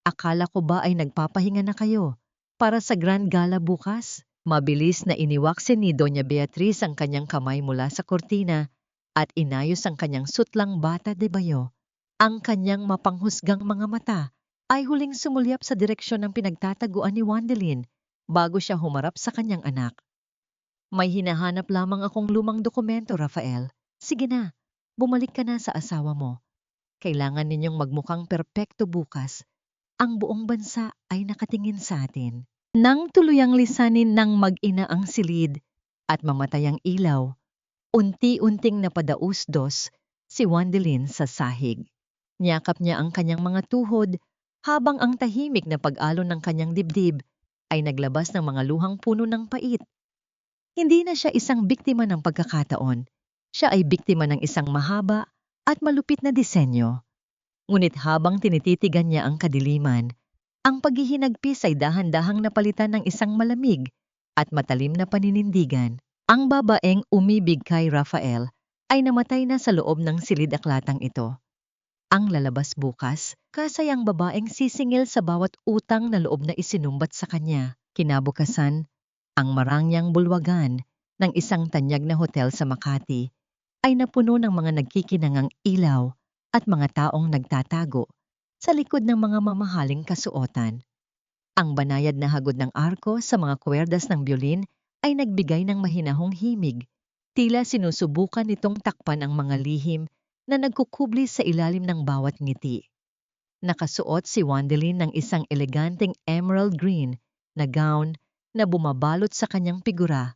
Akala ko ba ay nagpapahinga na kayo para sa Grand Gala bukas? Mabilis na iniwakse ni Doña Beatriz ang kanyang kamay mula sa kortina at inayos ang kanyang sutlang bata de bayo. Ang kanyang mapanghusgang mga mata ay huling sumulyap sa direksyon ng pinagtataguan ni Wandelin bago siya humarap sa kanyang anak. May hinahanap lamang akong lumang dokumento, Rafael. Sige na, bumalik ka na sa asawa mo. Kailangan ninyong magmukhang perpekto bukas. Ang buong bansa ay nakatingin sa atin. Nang tuluyang lisanin ng mag-ina ang silid at mamatay ang ilaw, unti-unting napadaus-dos si Wandelin sa sahig. Niyakap niya ang kanyang mga tuhod habang ang tahimik na pag-alon ng kanyang dibdib ay naglabas ng mga luhang puno ng pait. Hindi na siya isang biktima ng pagkakataon. Siya ay biktima ng isang mahaba at malupit na disenyo. Ngunit habang tinititigan niya ang kadiliman, ang paghihinagpis ay dahan-dahang napalitan ng isang malamig at matalim na paninindigan. Ang babaeng umibig kay Rafael ay namatay na sa loob ng silid-aklatang ito. Ang lalabas bukas, kasay ang babaeng sisingil sa bawat utang na loob na isinumbat sa kanya. Kinabukasan, ang marangyang bulwagan ng isang tanyag na hotel sa Makati ay napuno ng mga nagkikinangang ilaw at mga taong nagtatago sa likod ng mga mamahaling kasuotan. Ang banayad na hagod ng arko sa mga kwerdas ng biolin ay nagbigay ng mahinahong himig. Tila sinusubukan nitong takpan ang mga lihim na nagkukubli sa ilalim ng bawat ngiti. Nakasuot si Wandelin ng isang eleganteng emerald green na gown na bumabalot sa kanyang figura,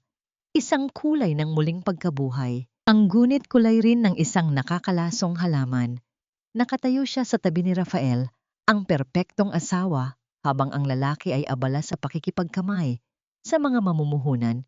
isang kulay ng muling pagkabuhay. Ang gunit kulay rin ng isang nakakalasong halaman. Nakatayo siya sa tabi ni Rafael, ang perpektong asawa, habang ang lalaki ay abala sa pakikipagkamay sa mga mamumuhunan.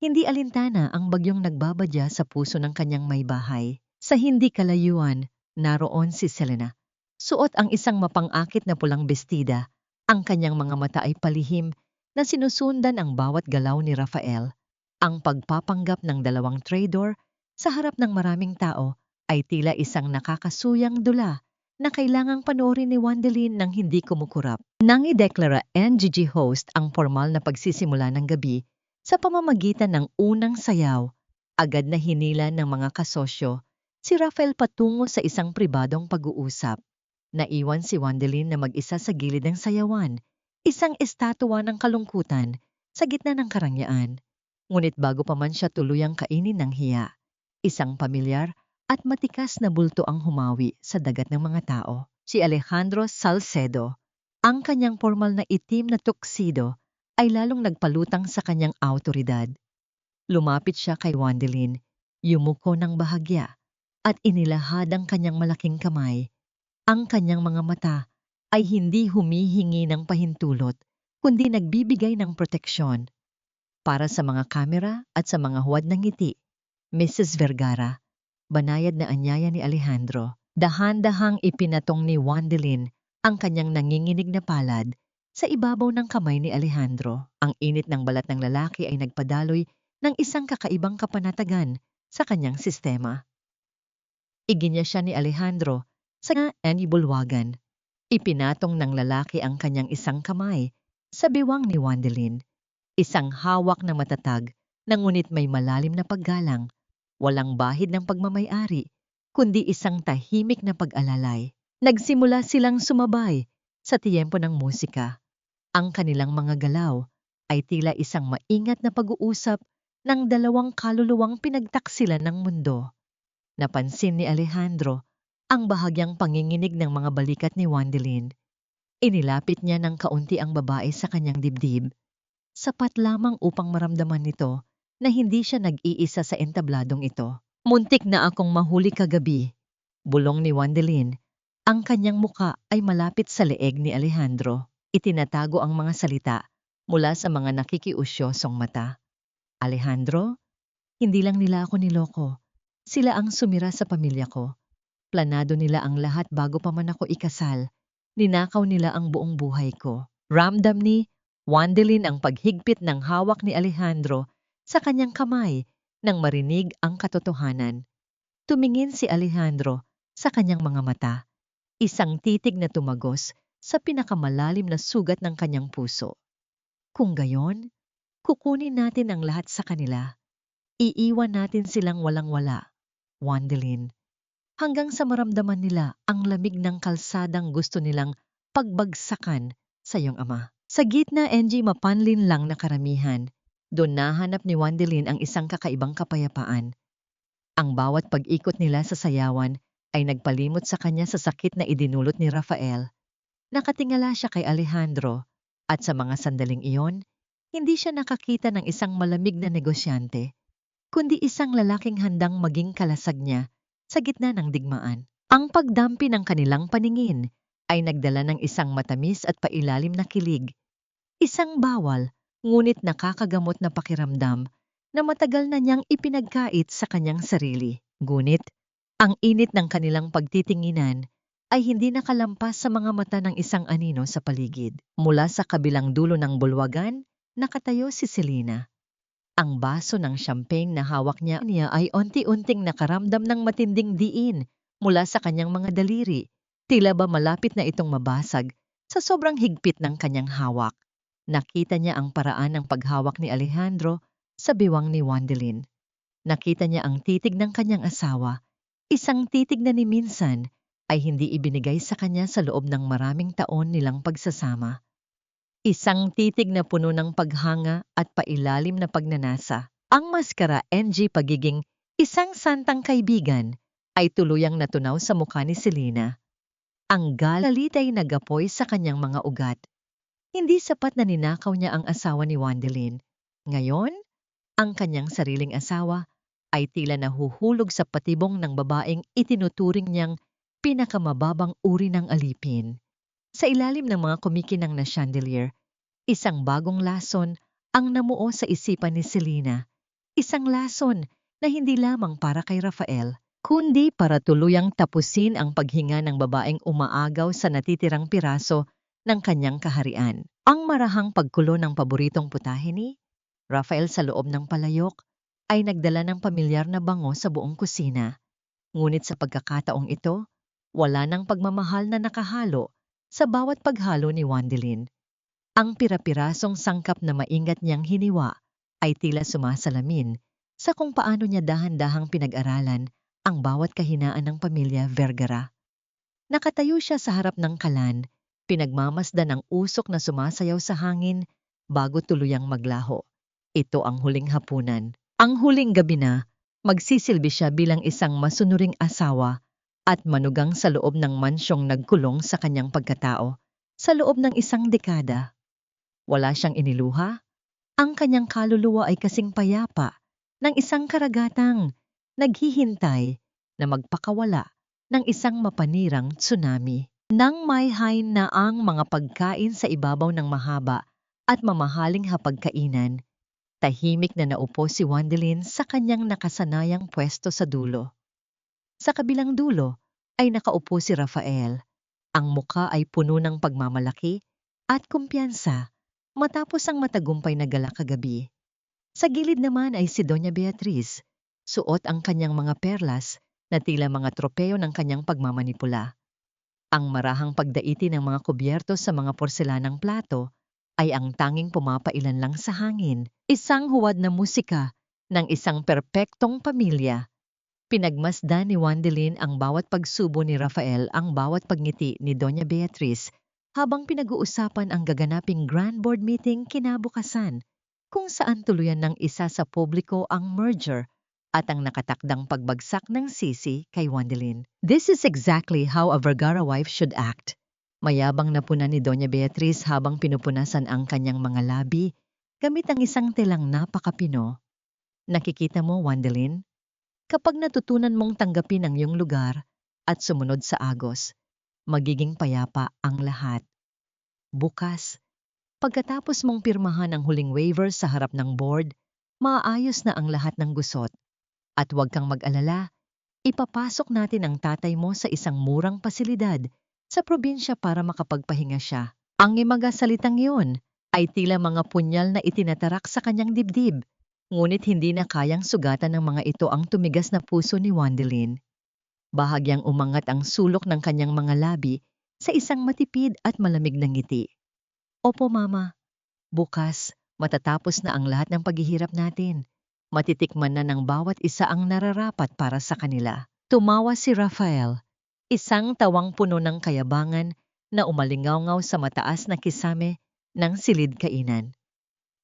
Hindi alintana ang bagyong nagbabadya sa puso ng kanyang may bahay. Sa hindi kalayuan, naroon si Selena. Suot ang isang mapang-akit na pulang bestida. Ang kanyang mga mata ay palihim na sinusundan ang bawat galaw ni Rafael. Ang pagpapanggap ng dalawang traidor sa harap ng maraming tao ay tila isang nakakasuyang dula na kailangang panoorin ni Wandelin nang hindi kumukurap. Nang ideklara NGG host ang formal na pagsisimula ng gabi sa pamamagitan ng unang sayaw, agad na hinila ng mga kasosyo si Rafael patungo sa isang pribadong pag-uusap. Naiwan si Wandelin na mag-isa sa gilid ng sayawan, isang estatwa ng kalungkutan sa gitna ng karangyaan. Ngunit bago pa man siya tuluyang kainin ng hiya, isang pamilyar at matikas na bulto ang humawi sa dagat ng mga tao. Si Alejandro Salcedo, ang kanyang formal na itim na tuxedo, ay lalong nagpalutang sa kanyang awtoridad. Lumapit siya kay Wandelin, yumuko ng bahagya, at inilahad ang kanyang malaking kamay. Ang kanyang mga mata ay hindi humihingi ng pahintulot, kundi nagbibigay ng proteksyon. Para sa mga kamera at sa mga huwad ng ngiti, Mrs. Vergara, banayad na anyaya ni Alejandro, dahan-dahang ipinatong ni Wandelin ang kanyang nanginginig na palad sa ibabaw ng kamay ni Alejandro. Ang init ng balat ng lalaki ay nagpadaloy ng isang kakaibang kapanatagan sa kanyang sistema. Iginya siya ni Alejandro sa bulwagan. Ipinatong ng lalaki ang kanyang isang kamay sa biwang ni Wandelin. Isang hawak na matatag na ngunit may malalim na paggalang, walang bahid ng pagmamay-ari, kundi isang tahimik na pag-alalay. Nagsimula silang sumabay sa tiyempo ng musika. Ang kanilang mga galaw ay tila isang maingat na pag-uusap ng dalawang kaluluwang pinagtaksilan ng mundo. Napansin ni Alejandro ang bahagyang panginginig ng mga balikat ni Wandelin. Inilapit niya ng kaunti ang babae sa kanyang dibdib. Sapat lamang upang maramdaman nito na hindi siya nag-iisa sa entabladong ito. Muntik na akong mahuli kagabi, bulong ni Wandelin. Ang kanyang muka ay malapit sa leeg ni Alejandro. Itinatago ang mga salita, mula sa mga nakikiusyosong mata. Alejandro, hindi lang nila ako niloko. Sila ang sumira sa pamilya ko. Planado nila ang lahat bago pa man ako ikasal. Ninakaw nila ang buong buhay ko. Ramdam ni Wandelin ang paghigpit ng hawak ni Alejandro sa kanyang kamay nang marinig ang katotohanan. Tumingin si Alejandro sa kanyang mga mata. Isang titig na tumagos sa pinakamalalim na sugat ng kanyang puso. Kung gayon, kukunin natin ang lahat sa kanila. Iiwan natin silang walang-wala, Wandelin, hanggang sa maramdaman nila ang lamig ng kalsadang gusto nilang pagbagsakan sa iyong ama. Sa gitna, NG, mapanlin lang na karamihan. Doon nahanap ni Wandelin ang isang kakaibang kapayapaan. Ang bawat pag-ikot nila sa sayawan ay nagpalimot sa kanya sa sakit na idinulot ni Rafael. Nakatingala siya kay Alejandro at sa mga sandaling iyon, hindi siya nakakita ng isang malamig na negosyante, kundi isang lalaking handang maging kalasag niya sa gitna ng digmaan. Ang pagdampi ng kanilang paningin ay nagdala ng isang matamis at pailalim na kilig. Isang bawal, ngunit nakakagamot na pakiramdam na matagal na niyang ipinagkait sa kanyang sarili. Ngunit, ang init ng kanilang pagtitinginan ay hindi nakalampas sa mga mata ng isang anino sa paligid. Mula sa kabilang dulo ng bulwagan, nakatayo si Selena. Ang baso ng champagne na hawak niya ay unti-unting nakaramdam ng matinding diin mula sa kanyang mga daliri. Tila ba malapit na itong mabasag sa sobrang higpit ng kanyang hawak. Nakita niya ang paraan ng paghawak ni Alejandro sa biwang ni Wandelin. Nakita niya ang titig ng kanyang asawa, isang titig na ni minsan ay hindi ibinigay sa kanya sa loob ng maraming taon nilang pagsasama. Isang titig na puno ng paghanga at pailalim na pagnanasa. Ang maskara, NG, pagiging isang santang kaibigan ay tuluyang natunaw sa mukha ni Selena. Ang galit ay nagapoy sa kanyang mga ugat. Hindi sapat na ninakaw niya ang asawa ni Wandelin. Ngayon, ang kanyang sariling asawa ay tila nahuhulog sa patibong ng babaeng itinuturing niyang pinakamababang uri ng alipin. Sa ilalim ng mga kumikinang na chandelier, isang bagong lason ang namuo sa isipan ni Selena. Isang lason na hindi lamang para kay Rafael, kundi para tuluyang tapusin ang paghinga ng babaeng umaagaw sa natitirang piraso ng kanyang kaharian. Ang marahang pagkulo ng paboritong putahe ni Rafael sa loob ng palayok ay nagdala ng pamilyar na bango sa buong kusina. Ngunit sa pagkakataong ito, wala nang pagmamahal na nakahalo sa bawat paghalo ni Wandelin. Ang pira-pirasong sangkap na maingat niyang hiniwa ay tila sumasalamin sa kung paano niya dahan-dahang pinag-aralan ang bawat kahinaan ng pamilya Vergara. Nakatayo siya sa harap ng kalan, pinagmamasdan ang usok na sumasayaw sa hangin bago tuluyang maglaho. Ito ang huling hapunan. Ang huling gabi na, magsisilbi siya bilang isang masunuring asawa at manugang sa loob ng mansyong nagkulong sa kanyang pagkatao. Sa loob ng isang dekada, wala siyang iniluha. Ang kanyang kaluluwa ay kasing payapa ng isang karagatang naghihintay na magpakawala ng isang mapanirang tsunami. Nang mayhain na ang mga pagkain sa ibabaw ng mahaba at mamahaling hapagkainan, tahimik na naupo si Wandelin sa kanyang nakasanayang pwesto sa dulo. Sa kabilang dulo ay nakaupo si Rafael. Ang muka ay puno ng pagmamalaki at kumpiyansa matapos ang matagumpay na gala kagabi. Sa gilid naman ay si Doña Beatriz, suot ang kanyang mga perlas na tila mga tropeo ng kanyang pagmamanipula. Ang marahang pagdaiti ng mga kubyerto sa mga porselanang plato ay ang tanging pumapailan lang sa hangin. Isang huwad na musika ng isang perpektong pamilya. Pinagmasdan ni Wandelin ang bawat pagsubo ni Rafael, ang bawat pagngiti ni Doña Beatriz habang pinag-uusapan ang gaganaping grand board meeting kinabukasan, kung saan tuluyan ng isa sa publiko ang merger at ang nakatakdang pagbagsak ng sisi kay Wandelin. This is exactly how a Vergara wife should act. Mayabang na puna ni Doña Beatriz habang pinupunasan ang kanyang mga labi gamit ang isang telang napakapino. Nakikita mo, Wandelin? Kapag natutunan mong tanggapin ang iyong lugar at sumunod sa agos, magiging payapa ang lahat. Bukas, Pagkatapos mong pirmahan ang huling waiver sa harap ng board, maaayos na ang lahat ng gusot. At huwag kang mag-alala, ipapasok natin ang tatay mo sa isang murang pasilidad sa probinsya para makapagpahinga siya. Ang mga salitang iyon ay tila mga punyal na itinatarak sa kanyang dibdib, ngunit hindi na kayang sugatan ng mga ito ang tumigas na puso ni Wandelin. Bahagyang umangat ang sulok ng kanyang mga labi sa isang matipid at malamig na ngiti. Opo, Mama. Bukas, matatapos na ang lahat ng paghihirap natin. Matitikman na ng bawat isa ang nararapat para sa kanila. Tumawa si Rafael, isang tawang puno ng kayabangan na umalingaw sa mataas na kisame ng silid kainan.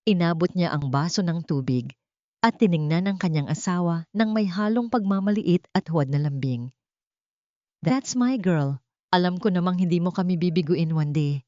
Inabot niya ang baso ng tubig at tiningnan ang kanyang asawa ng may halong pagmamaliit at huwad na lambing. That's my girl. Alam ko namang hindi mo kami bibiguin one day.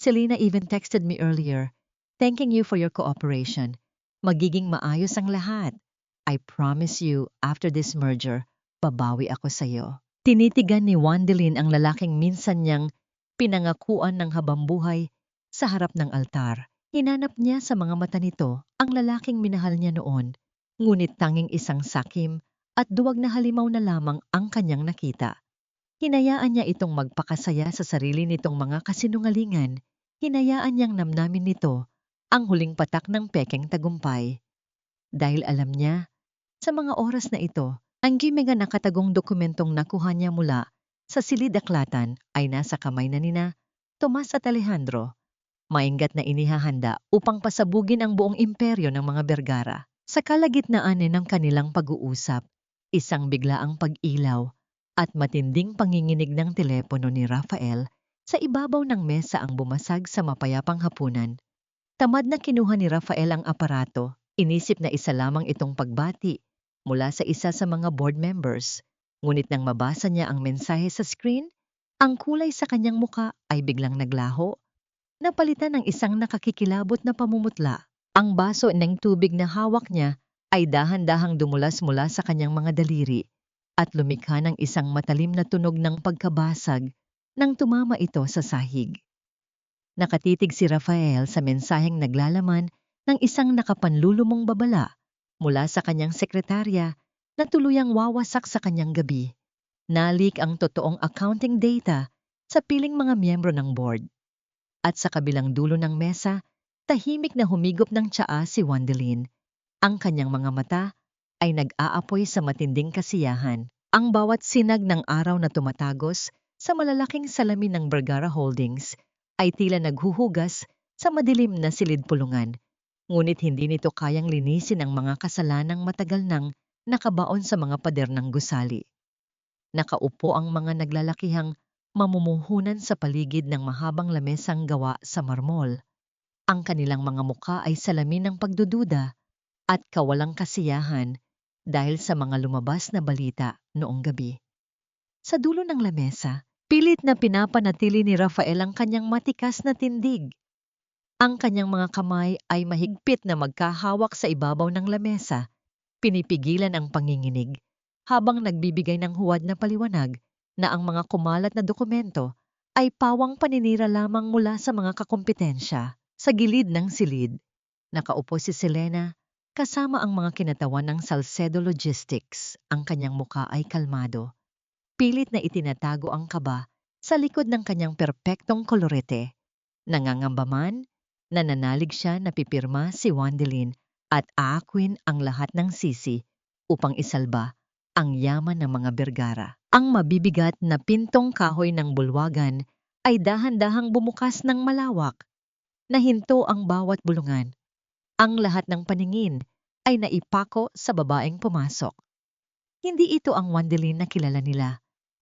Selena even texted me earlier, thanking you for your cooperation. Magiging maayos ang lahat. I promise you, after this merger, babawi ako sa'yo. Tinitigan ni Wandelin ang lalaking minsan niyang pinangakuan ng habambuhay sa harap ng altar. Hinanap niya sa mga mata nito ang lalaking minahal niya noon, ngunit tanging isang sakim at duwag na halimaw na lamang ang kanyang nakita. Hinayaan niya itong magpakasaya sa sarili nitong mga kasinungalingan. Hinayaan niyang namnamin nito ang huling patak ng pekeng tagumpay. Dahil alam niya, sa mga oras na ito, ang mga nakatagong dokumentong nakuha niya mula sa silid-aklatan ay nasa kamay na nina Tomas at Alejandro. Maingat na inihahanda upang pasabugin ang buong imperyo ng mga Vergara. Sa kalagitnaan ng kanilang pag-uusap, isang biglaang pag-ilaw at matinding panginginig ng telepono ni Rafael sa ibabaw ng mesa ang bumasag sa mapayapang hapunan. Tamad na kinuha ni Rafael ang aparato, inisip na isa lamang itong pagbati mula sa isa sa mga board members. Ngunit nang mabasa niya ang mensahe sa screen, ang kulay sa kanyang muka ay biglang naglaho. Napalitan ng isang nakakikilabot na pamumutla. Ang baso ng tubig na hawak niya ay dahan-dahang dumulas mula sa kanyang mga daliri at lumikha ng isang matalim na tunog ng pagkabasag nang tumama ito sa sahig. Nakatitig si Rafael sa mensaheng naglalaman ng isang nakapanlulumong babala mula sa kanyang sekretarya na tuluyang wawasak sa kanyang gabi. Nalik ang totoong accounting data sa piling mga miyembro ng board. At sa kabilang dulo ng mesa, tahimik na humigop ng tsaa si Wandelin. Ang kanyang mga mata ay nag-aapoy sa matinding kasiyahan. Ang bawat sinag ng araw na tumatagos sa malalaking salamin ng Vergara Holdings ay tila naghuhugas sa madilim na silid-pulungan. Ngunit hindi nito kayang linisin ang mga kasalanang matagal nang nakabaon sa mga pader ng gusali. Nakaupo ang mga naglalakihang mamumuhunan sa paligid ng mahabang lamesang gawa sa marmol. Ang kanilang mga muka ay salamin ng pagdududa at kawalang kasiyahan dahil sa mga lumabas na balita noong gabi. Sa dulo ng lamesa, pilit na pinapanatili ni Rafael ang kanyang matikas na tindig. Ang kanyang mga kamay ay mahigpit na magkahawak sa ibabaw ng lamesa, pinipigilan ang panginginig, habang nagbibigay ng huwad na paliwanag na ang mga kumalat na dokumento ay pawang paninira lamang mula sa mga kakumpetensya. Sa gilid ng silid, nakaupo si Selena kasama ang mga kinatawan ng Salcedo Logistics. Ang kanyang muka ay kalmado. Pilit na itinatago ang kaba sa likod ng kanyang perpektong kolorete. Nangangamba man, nananalig siya na pipirma si Wandelin at aakwin ang lahat ng sisi upang isalba ang yaman ng mga Vergara. Ang mabibigat na pintong kahoy ng bulwagan ay dahan-dahang bumukas ng malawak. Nahinto ang bawat bulungan. Ang lahat ng paningin ay naipako sa babaeng pumasok. Hindi ito ang Wandelin na kilala nila,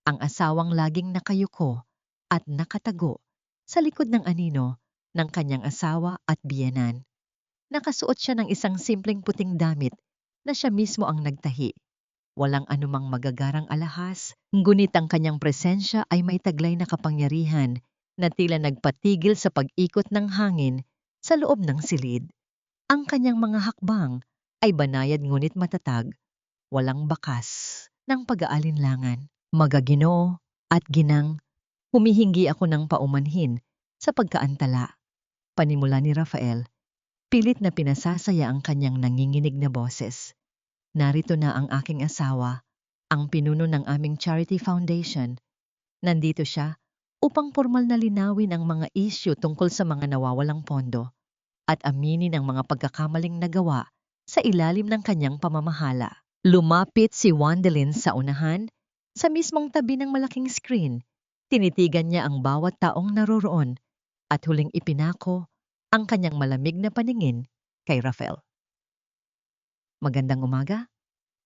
ang asawang laging nakayuko at nakatago sa likod ng anino ng kanyang asawa at biyenan. Nakasuot siya ng isang simpleng puting damit na siya mismo ang nagtahi. Walang anumang magagarang alahas, ngunit ang kanyang presensya ay may taglay na kapangyarihan na tila nagpatigil sa pag-ikot ng hangin sa loob ng silid. Ang kanyang mga hakbang ay banayad ngunit matatag, walang bakas ng pag-aalinlangan. Magaginoo at ginang, humihingi ako ng paumanhin sa pagkaantala. Panimula ni Rafael, pilit na pinasasaya ang kanyang nanginginig na boses. Narito na ang aking asawa, ang pinuno ng aming charity foundation. Nandito siya upang formal na linawin ang mga isyu tungkol sa mga nawawalang pondo at aminin ang mga pagkakamaling nagawa sa ilalim ng kanyang pamamahala. Lumapit si Wandelin sa unahan, sa mismong tabi ng malaking screen. Tinitigan niya ang bawat taong naroroon at huling ipinako ang kanyang malamig na paningin kay Rafael. Magandang umaga.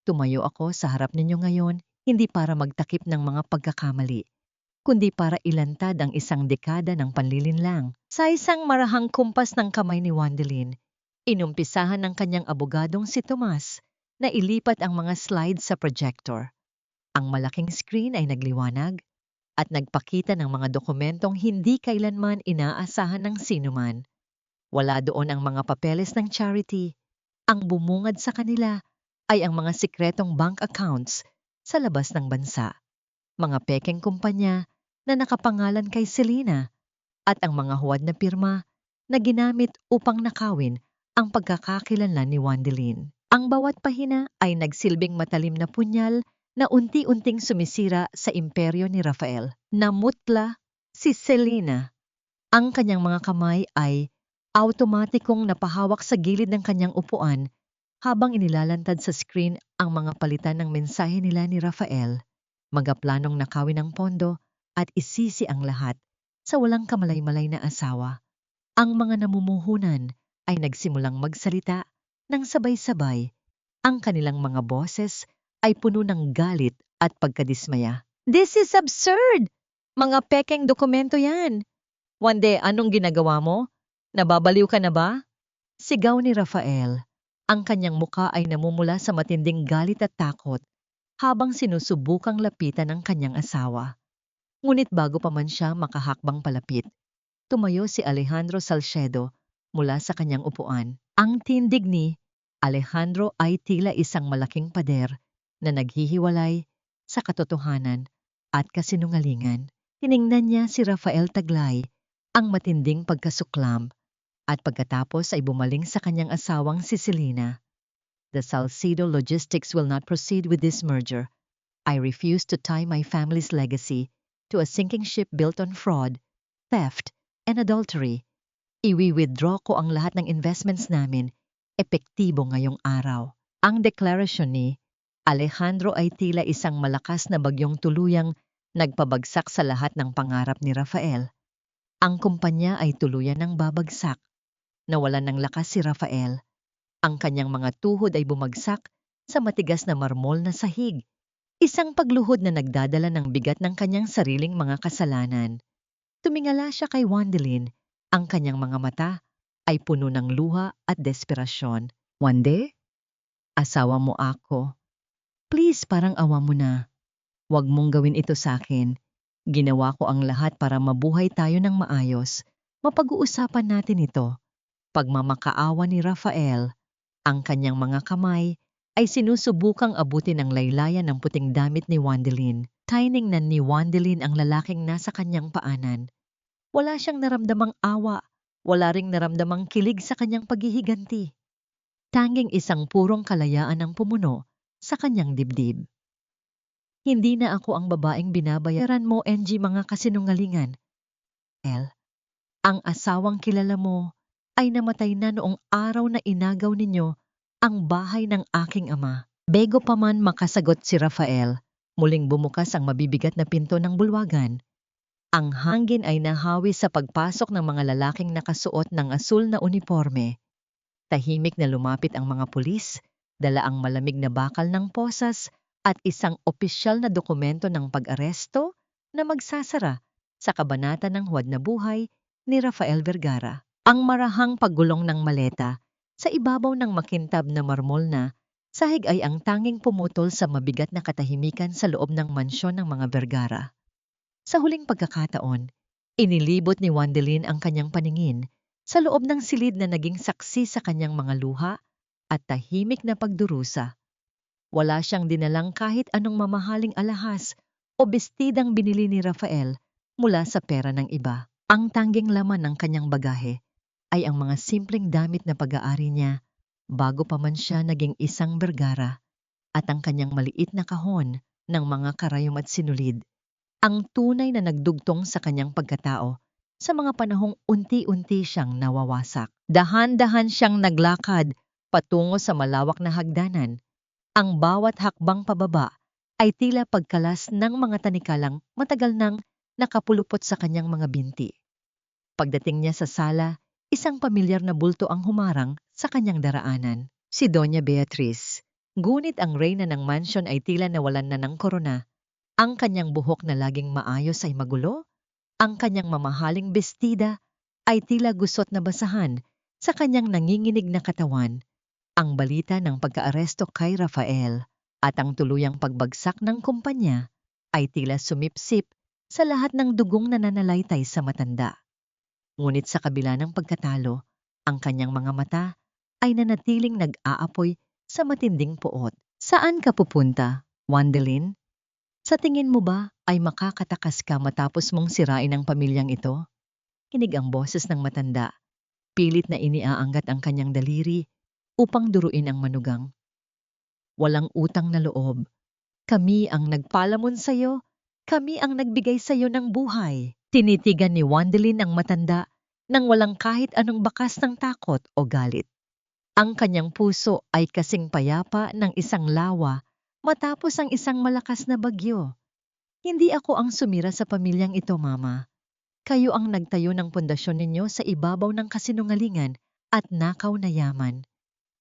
Tumayo ako sa harap ninyo ngayon hindi para magtakip ng mga pagkakamali, kundi para ilantad ang isang dekada ng panlilinlang. Sa isang marahang kumpas ng kamay ni Wandelin, inumpisahan ng kanyang abogadong si Tomas na ilipat ang mga slides sa projector. Ang malaking screen ay nagliwanag at nagpakita ng mga dokumentong hindi kailanman inaasahan ng sinuman. Wala doon ang mga papeles ng charity. Ang bumungad sa kanila ay ang mga sikretong bank accounts sa labas ng bansa, mga pekeng kumpanya na nakapangalan kay Selena at ang mga huwad na pirma na ginamit upang nakawin ang pagkakakilanlan ni Wandelin. Ang bawat pahina ay nagsilbing matalim na punyal na unti-unting sumisira sa imperyo ni Rafael. Namutla si Selena. Ang kanyang mga kamay ay automatikong napahawak sa gilid ng kanyang upuan habang inilalantad sa screen ang mga palitan ng mensahe nila ni Rafael. Magaplanong nakawin ang pondo at isisi ang lahat sa walang kamalay-malay na asawa. Ang mga namumuhunan ay nagsimulang magsalita ng sabay-sabay. Ang kanilang mga boses ay puno ng galit at pagkadismaya. This is absurd! Mga pekeng dokumento yan. Wande, anong ginagawa mo? Nababaliw ka na ba? Sigaw ni Rafael. Ang kanyang muka ay namumula sa matinding galit at takot habang sinusubukang lapitan ang kanyang asawa. Ngunit bago pa man siya makahakbang palapit, tumayo si Alejandro Salcedo mula sa kanyang upuan. Ang tindig ni Alejandro ay tila isang malaking pader na naghihiwalay sa katotohanan at kasinungalingan. Tiningnan niya si Rafael taglay ang matinding pagkasuklam at pagkatapos ay bumaling sa kanyang asawang si Selena. The Salcedo Logistics will not proceed with this merger. I refuse to tie my family's legacy to a sinking ship built on fraud, theft, and adultery. Iwi-withdraw ko ang lahat ng investments namin, epektibo ngayong araw. Ang deklarasyon ni Alejandro ay tila isang malakas na bagyong tuluyang nagpabagsak sa lahat ng pangarap ni Rafael. Ang kumpanya ay tuluyan ng babagsak. Nawalan ng lakas si Rafael. Ang kanyang mga tuhod ay bumagsak sa matigas na marmol na sahig. Isang pagluhod na nagdadala ng bigat ng kanyang sariling mga kasalanan. Tumingala siya kay Wandelin. Ang kanyang mga mata ay puno ng luha at desperasyon. Wande, asawa mo ako. Please, parang awa mo na. Huwag mong gawin ito sa akin. Ginawa ko ang lahat para mabuhay tayo ng maayos. Mapag-uusapan natin ito. Pagmamakaawa ni Rafael, ang kanyang mga kamay ay sinusubukang abutin ang laylayan ng puting damit ni Wandelin. Tiningnan ni Wandelin ang lalaking nasa kanyang paanan. Wala siyang naramdamang awa, wala ring naramdamang kilig sa kanyang paghihiganti. Tanging isang purong kalayaan ang pumuno sa kanyang dibdib. Hindi na ako ang babaeng binabayaran mo, NG, mga kasinungalingan. Ang asawang kilala mo ay namatay na noong araw na inagaw ninyo ang bahay ng aking ama. Bego pa man makasagot si Rafael, muling bumukas ang mabibigat na pinto ng bulwagan. Ang hangin ay nahawi sa pagpasok ng mga lalaking nakasuot ng asul na uniforme. Tahimik na lumapit ang mga pulis, dala ang malamig na bakal ng posas at isang opisyal na dokumento ng pag-aresto na magsasara sa kabanata ng huwad na buhay ni Rafael Vergara. Ang marahang paggulong ng maleta sa ibabaw ng makintab na marmol na sahig ay ang tanging pumutol sa mabigat na katahimikan sa loob ng mansyon ng mga Vergara. Sa huling pagkakataon, inilibot ni Wandelin ang kanyang paningin sa loob ng silid na naging saksi sa kanyang mga luha at tahimik na pagdurusa. Wala siyang dinalang kahit anong mamahaling alahas o bestidang binili ni Rafael mula sa pera ng iba. Ang tanging laman ng kanyang bagahe ay ang mga simpleng damit na pag-aari niya bago pa man siya naging isang bergara, at ang kanyang maliit na kahon ng mga karayom at sinulid, ang tunay na nagdugtong sa kanyang pagkatao sa mga panahong unti-unti siyang nawawasak. Dahan-dahan siyang naglakad patungo sa malawak na hagdanan. Ang bawat hakbang pababa ay tila pagkalas ng mga tanikalang matagal nang nakapulupot sa kanyang mga binti. Pagdating niya sa sala, isang pamilyar na bulto ang humarang sa kanyang daraanan. Si Doña Beatriz. Ngunit ang reyna ng mansyon ay tila nawalan na ng korona. Ang kanyang buhok na laging maayos ay magulo. Ang kanyang mamahaling bestida ay tila gusot na basahan sa kanyang nanginginig na katawan. Ang balita ng pagkaaresto kay Rafael at ang tuluyang pagbagsak ng kumpanya ay tila sumipsip sa lahat ng dugong nananalaytay sa matanda. Ngunit sa kabila ng pagkatalo, ang kanyang mga mata ay nanatiling nag-aapoy sa matinding puot. Saan ka pupunta, Wandelin? Sa tingin mo ba ay makakatakas ka matapos mong sirain ang pamilyang ito? Kinig ang boses ng matanda. Pilit na iniaanggat ang kanyang daliri upang duruin ang manugang. Walang utang na loob. Kami ang nagpalamon sa'yo. Kami ang nagbigay sa'yo ng buhay. Tinitigan ni Wandelin ang matanda nang walang kahit anong bakas ng takot o galit. Ang kanyang puso ay kasing payapa ng isang lawa matapos ang isang malakas na bagyo. Hindi ako ang sumira sa pamilyang ito, Mama. Kayo ang nagtayo ng pundasyon ninyo sa ibabaw ng kasinungalingan at nakaw na yaman.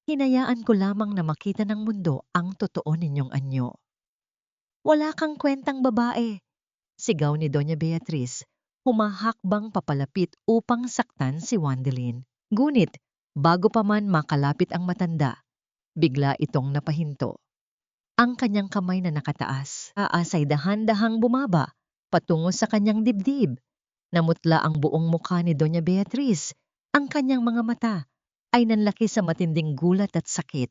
Hinayaan ko lamang na makita ng mundo ang totoo ninyong anyo. Wala kang kwentang babae, sigaw ni Doña Beatriz, humahakbang papalapit upang saktan si Wandelin. Ngunit, bago pa man makalapit ang matanda, bigla itong napahinto. Ang kanyang kamay na nakataas, ay dahan-dahang bumaba, patungo sa kanyang dibdib. Namutla ang buong mukha ni Doña Beatriz, ang kanyang mga mata ay nanlaki sa matinding gulat at sakit.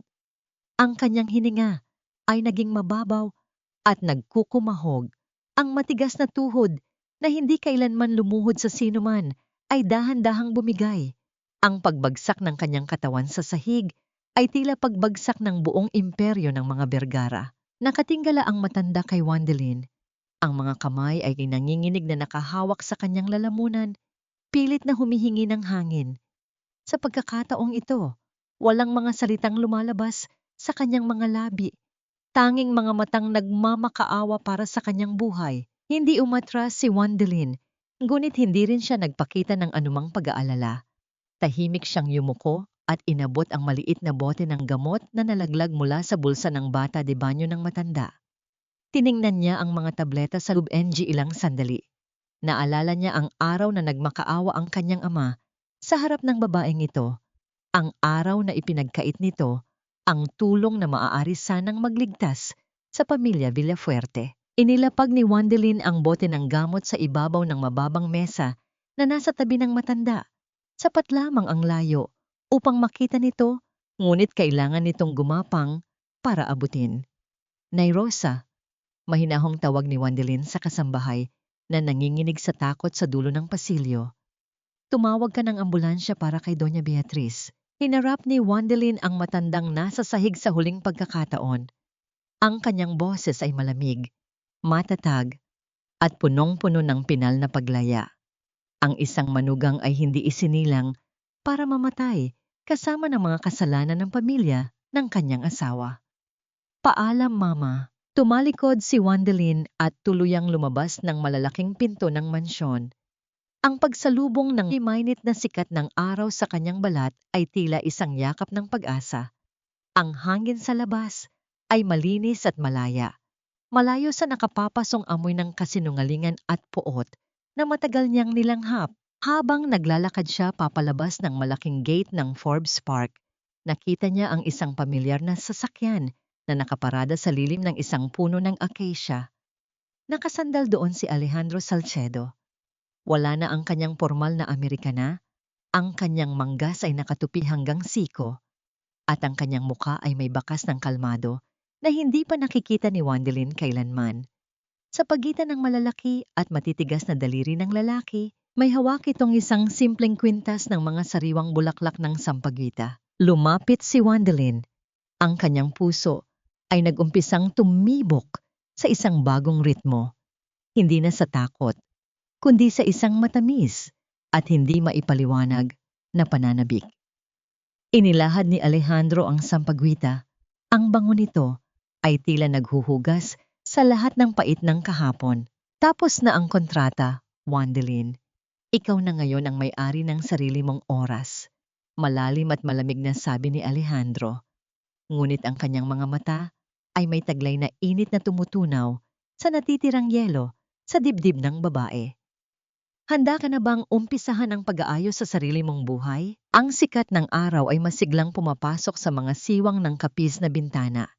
Ang kanyang hininga ay naging mababaw at nagkukumahog. Ang matigas na tuhod na hindi kailanman lumuhod sa sinuman ay dahan-dahang bumigay. Ang pagbagsak ng kanyang katawan sa sahig ay tila pagbagsak ng buong imperyo ng mga Bergara. Nakatinggala ang matanda kay Wandelin. Ang mga kamay ay nanginginig na nakahawak sa kanyang lalamunan, pilit na humihingi ng hangin. Sa pagkakataong ito, walang mga salitang lumalabas sa kanyang mga labi. Tanging mga matang nagmamakaawa para sa kanyang buhay. Hindi umatras si Wandelin, ngunit hindi rin siya nagpakita ng anumang pag-aalala. Tahimik siyang yumuko at inabot ang maliit na bote ng gamot na nalaglag mula sa bulsa ng bata de banyo ng matanda. Tiningnan niya ang mga tableta sa loob-ng ilang sandali. Naalala niya ang araw na nagmakaawa ang kanyang ama sa harap ng babaeng ito, ang araw na ipinagkait nito ang tulong na maaari sanang magligtas sa pamilya Villafuerte. Inilapag ni Wandelin ang bote ng gamot sa ibabaw ng mababang mesa na nasa tabi ng matanda. Sapat lamang ang layo upang makita nito, ngunit kailangan nitong gumapang para abutin. Nay Rosa, mahinahong tawag ni Wandelin sa kasambahay na nanginginig sa takot sa dulo ng pasilyo. Tumawag ka ng ambulansya para kay Doña Beatriz. Hinarap ni Wandelin ang matandang nasa sahig sa huling pagkakataon. Ang kanyang boses ay malamig, matatag, at punong-puno ng pinal na paglaya. Ang isang manugang ay hindi isinilang para mamatay kasama ng mga kasalanan ng pamilya ng kanyang asawa. Paalam, Mama. Tumalikod si Wandelin at tuluyang lumabas ng malalaking pinto ng mansyon. Ang pagsalubong ng mainit na sikat ng araw sa kanyang balat ay tila isang yakap ng pag-asa. Ang hangin sa labas ay malinis at malaya. Malayo sa nakapapasong amoy ng kasinungalingan at puot na matagal niyang nilanghap. Habang naglalakad siya papalabas ng malaking gate ng Forbes Park, nakita niya ang isang pamilyar na sasakyan na nakaparada sa lilim ng isang puno ng acacia. Nakasandal doon si Alejandro Salcedo. Wala na ang kanyang formal na Amerikana, ang kanyang manggas ay nakatupi hanggang siko, at ang kanyang muka ay may bakas ng kalmado na hindi pa nakikita ni Wandelin kailanman. Sa pagitan ng malalaki at matitigas na daliri ng lalaki, May hawak itong isang simpleng kwintas ng mga sariwang bulaklak ng sampaguita. Lumapit si Wandalin. Ang kanyang puso ay nag-umpisang tumibok sa isang bagong ritmo. Hindi na sa takot, kundi sa isang matamis at hindi maipaliwanag na pananabik. Inilahad ni Alejandro ang sampaguita. Ang bango nito ay tila naghuhugas sa lahat ng pait ng kahapon. Tapos na ang kontrata, Wandalin. Ikaw na ngayon ang may-ari ng sarili mong oras. Malalim at malamig na sabi ni Alejandro. Ngunit ang kanyang mga mata ay may taglay na init na tumutunaw sa natitirang yelo sa dibdib ng babae. Handa ka na bang umpisahan ang pag-aayos sa sarili mong buhay? Ang sikat ng araw ay masiglang pumapasok sa mga siwang ng kapis na bintana.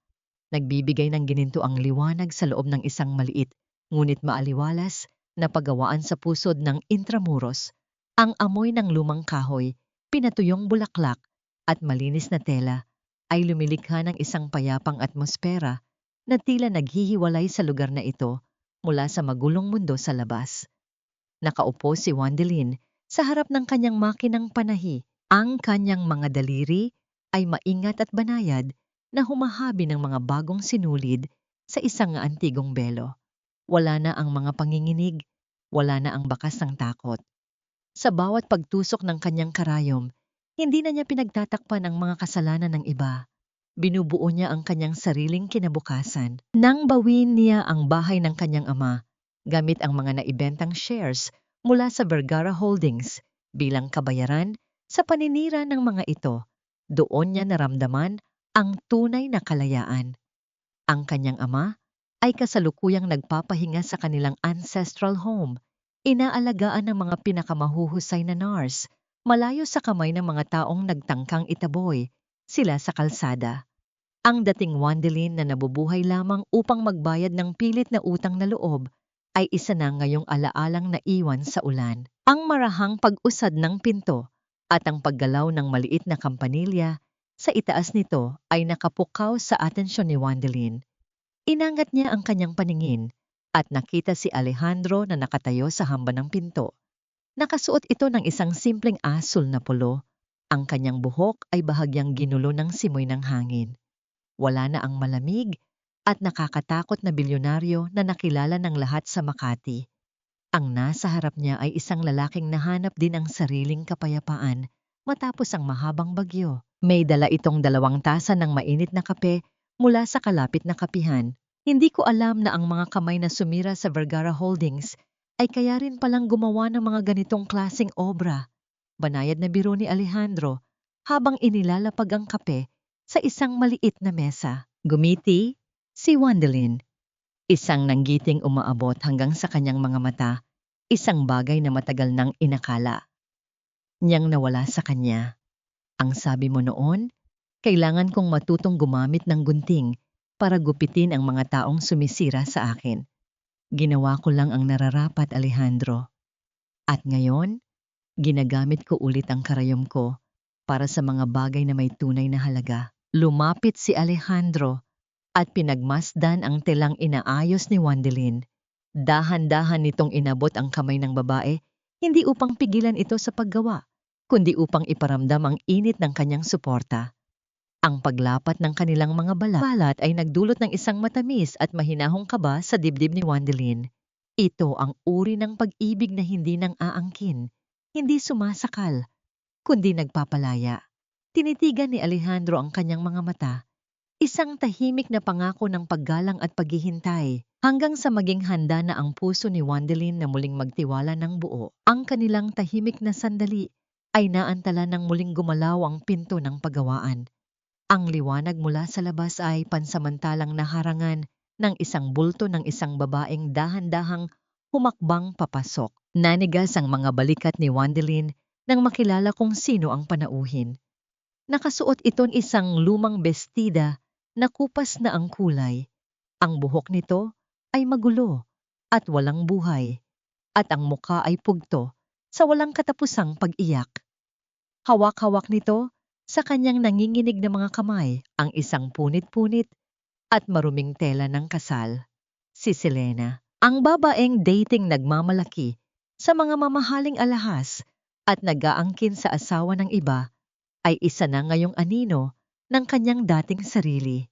Nagbibigay ng gininto ang liwanag sa loob ng isang maliit, ngunit maaliwalas na pagawaan sa pusod ng Intramuros. Ang amoy ng lumang kahoy, pinatuyong bulaklak at malinis na tela ay lumilikha ng isang payapang atmosfera na tila naghihiwalay sa lugar na ito mula sa magulong mundo sa labas. Nakaupo si Wandalin sa harap ng kanyang makinang panahi. Ang kanyang mga daliri ay maingat at banayad na humahabi ng mga bagong sinulid sa isang antigong belo. Wala na ang mga panginginig, wala na ang bakas ng takot. Sa bawat pagtusok ng kanyang karayom, hindi na niya pinagtatakpan ang mga kasalanan ng iba. Binubuo niya ang kanyang sariling kinabukasan. Nang bawin niya ang bahay ng kanyang ama, gamit ang mga naibentang shares mula sa Vergara Holdings bilang kabayaran sa paninira ng mga ito, doon niya naramdaman ang tunay na kalayaan. Ang kanyang ama ay kasalukuyang nagpapahinga sa kanilang ancestral home, inaalagaan ng mga pinakamahuhusay na nurse, malayo sa kamay ng mga taong nagtangkang itaboy sila sa kalsada. Ang dating Wandalin na nabubuhay lamang upang magbayad ng pilit na utang na loob ay isa na ngayong alaalang naiwan sa ulan. Ang marahang pag-usad ng pinto at ang paggalaw ng maliit na kampanilya sa itaas nito ay nakapukaw sa atensyon ni Wandalin. Inangat niya ang kanyang paningin at nakita si Alejandro na nakatayo sa hamba ng pinto. Nakasuot ito ng isang simpleng asul na polo. Ang kanyang buhok ay bahagyang ginulo ng simoy ng hangin. Wala na ang malamig at nakakatakot na bilyonaryo na nakilala ng lahat sa Makati. Ang nasa harap niya ay isang lalaking nahanap din ang sariling kapayapaan matapos ang mahabang bagyo. May dala itong 2 tasa ng mainit na kape mula sa kalapit na kapihan. Hindi ko alam na ang mga kamay na sumira sa Vergara Holdings ay kaya rin palang gumawa ng mga ganitong klaseng obra. Banayad na biro ni Alejandro habang inilalapag ang kape sa isang maliit na mesa. Gumiti si Wandalin. Isang nanggiting umaabot hanggang sa kanyang mga mata, isang bagay na matagal nang inakala niyang nawala sa kanya. Ang sabi mo noon, kailangan kong matutong gumamit ng gunting para gupitin ang mga taong sumisira sa akin. Ginawa ko lang ang nararapat, Alejandro. At ngayon, ginagamit ko ulit ang karayom ko para sa mga bagay na may tunay na halaga. Lumapit si Alejandro at pinagmasdan ang telang inaayos ni Wandalin. Dahan-dahan nitong inabot ang kamay ng babae, hindi upang pigilan ito sa paggawa, kundi upang iparamdam ang init ng kanyang suporta. Ang paglapat ng kanilang mga balat ay nagdulot ng isang matamis at mahinahong kaba sa dibdib ni Wandalin. Ito ang uri ng pag-ibig na hindi nang aangkin, hindi sumasakal, kundi nagpapalaya. Tinitigan ni Alejandro ang kanyang mga mata, isang tahimik na pangako ng paggalang at paghihintay, hanggang sa maging handa na ang puso ni Wandalin na muling magtiwala ng buo. Ang kanilang tahimik na sandali ay naantala ng muling gumalaw ang pinto ng pagawaan. Ang liwanag mula sa labas ay pansamantalang naharangan ng isang bulto ng isang babaeng dahan-dahang humakbang papasok. Nanigas ang mga balikat ni Wandalin nang makilala kung sino ang panauhin. Nakasuot ito ng isang lumang bestida na kupas na ang kulay. Ang buhok nito ay magulo at walang buhay, at ang muka ay pugto sa walang katapusang pag-iyak. Hawak-hawak nito sa kanyang nanginginig na mga kamay ang isang punit-punit at maruming tela ng kasal. Si Selena, ang babaeng dating nagmamalaki sa mga mamahaling alahas at nag-aangkin sa asawa ng iba, ay isa na ngayong anino ng kanyang dating sarili.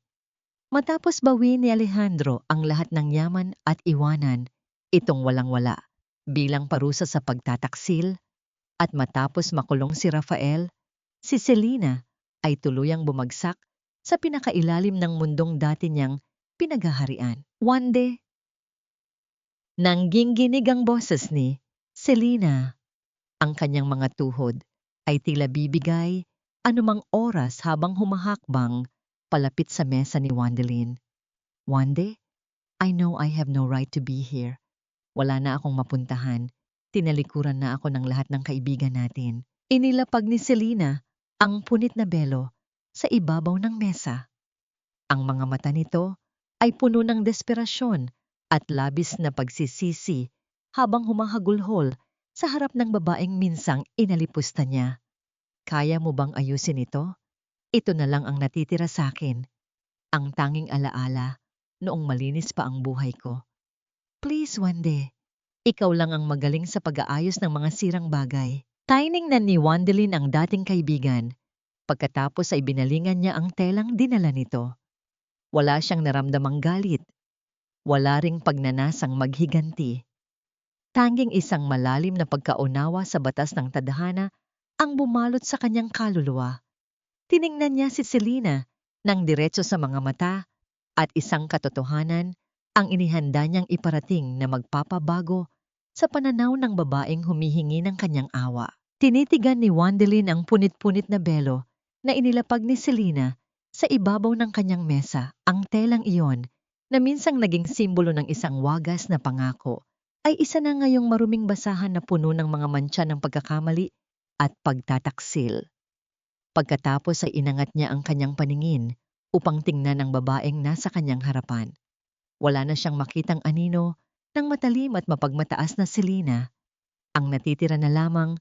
Matapos bawiin ni Alejandro ang lahat ng yaman at iwanan itong walang-wala bilang parusa sa pagtataksil, at matapos makulong si Rafael, si Selena ay tuluyang bumagsak sa pinakailalim ng mundong dati niyang pinaghaharian. One day, nangginginig ang boses ni Selena. Ang kanyang mga tuhod ay tila bibigay anumang oras habang humahakbang palapit sa mesa ni Wandelin. Wande, I know I have no right to be here. Wala na akong mapuntahan. Tinalikuran na ako ng lahat ng kaibigan natin. Inilapag ni Selena ang punit na belo sa ibabaw ng mesa. Ang mga mata nito ay puno ng desperasyon at labis na pagsisisi habang humahagulhol sa harap ng babaeng minsang inalipusta niya. Kaya mo bang ayusin ito? Ito na lang ang natitira sa akin. Ang tanging alaala noong malinis pa ang buhay ko. Please, Wande. Ikaw lang ang magaling sa pag-aayos ng mga sirang bagay. Tiningnan ni Wandelin ang dating kaibigan. Pagkatapos ay binalingan niya ang telang dinala nito. Wala siyang naramdamang galit. Wala ring pagnanasang maghiganti. Tanging isang malalim na pagkaunawa sa batas ng tadhana ang bumalot sa kanyang kaluluwa. Tiningnan niya si Selena ng diretso sa mga mata at isang katotohanan ang inihanda niyang iparating na magpapabago sa pananaw ng babaeng humihingi ng kanyang awa. Tinitigan ni Wandelin ang punit-punit na belo na inilapag ni Selena sa ibabaw ng kanyang mesa. Ang telang iyon na minsang naging simbolo ng isang wagas na pangako ay isa na ngayong maruming basahan na puno ng mga mantsa ng pagkakamali at pagtataksil. Pagkatapos ay inangat niya ang kanyang paningin upang tingnan ang babaeng nasa kanyang harapan. Wala na siyang makitang anino ng matalim at mapagmataas na Selena. Ang natitira na lamang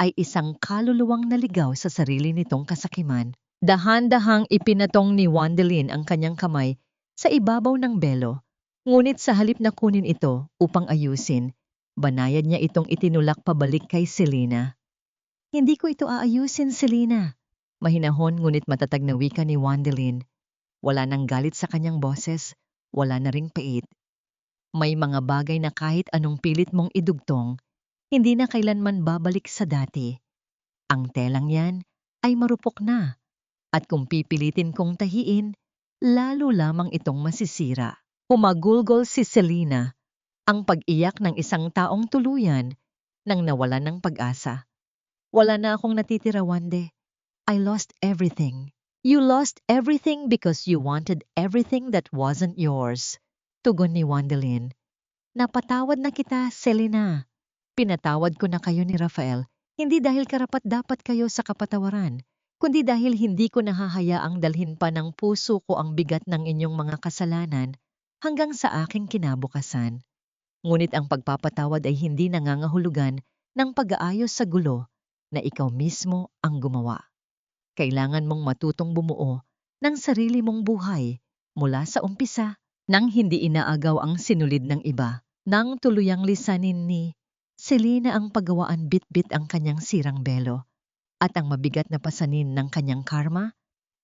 ay isang kaluluwang naligaw sa sarili nitong kasakiman. Dahan-dahang ipinatong ni Wandelin ang kanyang kamay sa ibabaw ng belo, ngunit sa halip na kunin ito upang ayusin, banayad niya itong itinulak pabalik kay Selena. Hindi ko ito aayusin, Selena. Mahinahon ngunit matatag na wika ni Wandelin. Wala nang galit sa kanyang boses, wala na ring pait. May mga bagay na kahit anong pilit mong idugtong, hindi na kailanman babalik sa dati. Ang telang yan ay marupok na, at kung pipilitin kong tahiin, lalo lamang itong masisira. Humagulgol si Selena, ang pag-iyak ng isang taong tuluyan nang nawalan ng pag-asa. Wala na akong natitira, Wande. I lost everything. You lost everything because you wanted everything that wasn't yours. Tugon ni Wandelin. Napatawad na kita, Selena. Pinatawad ko na kayo ni Rafael, hindi dahil karapat-dapat kayo sa kapatawaran, kundi dahil hindi ko nahahayaang dalhin pa ng puso ko ang bigat ng inyong mga kasalanan hanggang sa aking kinabukasan. Ngunit ang pagpapatawad ay hindi nangangahulugan ng pag-aayos sa gulo na ikaw mismo ang gumawa. Kailangan mong matutong bumuo ng sarili mong buhay mula sa umpisa nang hindi inaagaw ang sinulid ng iba. Nang tuluyang lisanin ni Selena ang paggawaan bit-bit ang kanyang sirang belo at ang mabigat na pasanin ng kanyang karma,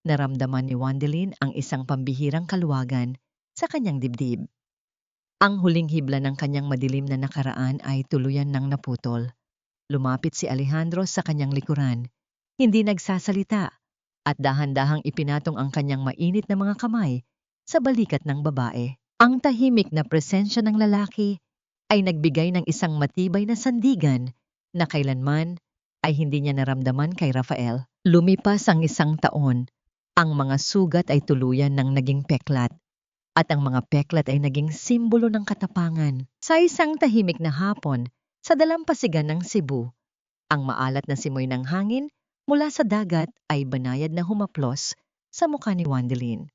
naramdaman ni Wandelin ang isang pambihirang kaluwagan sa kanyang dibdib. Ang huling hibla ng kanyang madilim na nakaraan ay tuluyan ng naputol. Lumapit si Alejandro sa kanyang likuran. Hindi nagsasalita at dahan-dahang ipinatong ang kanyang mainit na mga kamay sa balikat ng babae. Ang tahimik na presensya ng lalaki ay nagbigay ng isang matibay na sandigan na kailanman ay hindi niya naramdaman kay Rafael. Lumipas ang isang taon, ang mga sugat ay tuluyan ng naging peklat at ang mga peklat ay naging simbolo ng katapangan. Sa isang tahimik na hapon sa dalampasigan ng Cebu, ang maalat na simoy ng hangin mula sa dagat ay banayad na humaplos sa mukha ni Wandelin.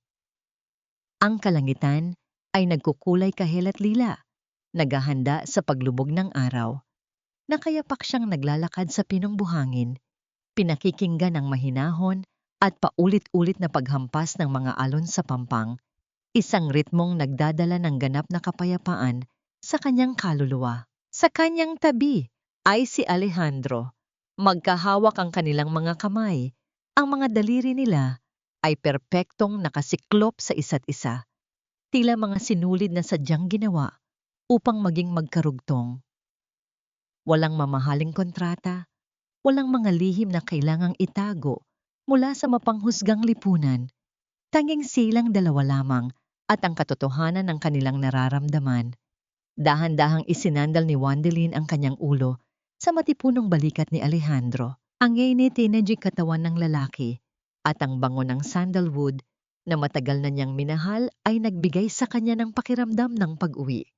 Ang kalangitan ay nagkukulay kahel at lila, naghahanda sa paglubog ng araw. Nakayapak siyang naglalakad sa pinong buhangin, pinakikinggan ang mahinahon at paulit-ulit na paghampas ng mga alon sa pampang, isang ritmong nagdadala ng ganap na kapayapaan sa kanyang kaluluwa. Sa kanyang tabi ay si Alejandro. Magkahawak ang kanilang mga kamay. Ang mga daliri nila ay perpektong nakasiklop sa isa't isa. Tila mga sinulid na sadyang ginawa upang maging magkarugtong. Walang mamahaling kontrata, walang mga lihim na kailangang itago mula sa mapanghusgang lipunan. Tanging silang dalawa lamang at ang katotohanan ng kanilang nararamdaman. Dahan-dahang isinandal ni Wandelin ang kanyang ulo sa matipunong balikat ni Alejandro. Ang init-energy katawan ng lalaki at ang bango ng sandalwood na matagal na niyang minahal ay nagbigay sa kanya ng pakiramdam ng pag-uwi.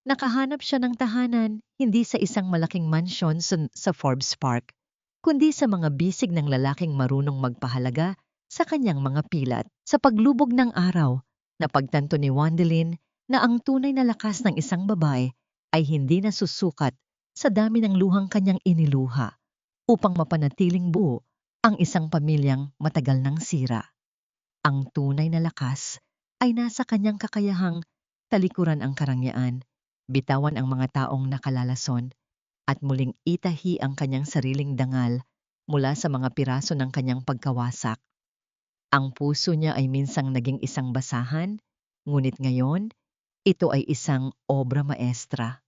Nakahanap siya ng tahanan hindi sa isang malaking mansyon sa Forbes Park, kundi sa mga bisig ng lalaking marunong magpahalaga sa kanyang mga pilat. Sa paglubog ng araw, napagtanto ni Wandelin na ang tunay na lakas ng isang babae ay hindi nasusukat sa dami ng luhang kanyang iniluha upang mapanatiling buo ang isang pamilyang matagal nang sira. Ang tunay na lakas ay nasa kanyang kakayahang talikuran ang karangyaan, bitawan ang mga taong nakalalason, at muling itahi ang kanyang sariling dangal mula sa mga piraso ng kanyang pagkawasak. Ang puso niya ay minsang naging isang basahan, ngunit ngayon, ito ay isang obra maestra.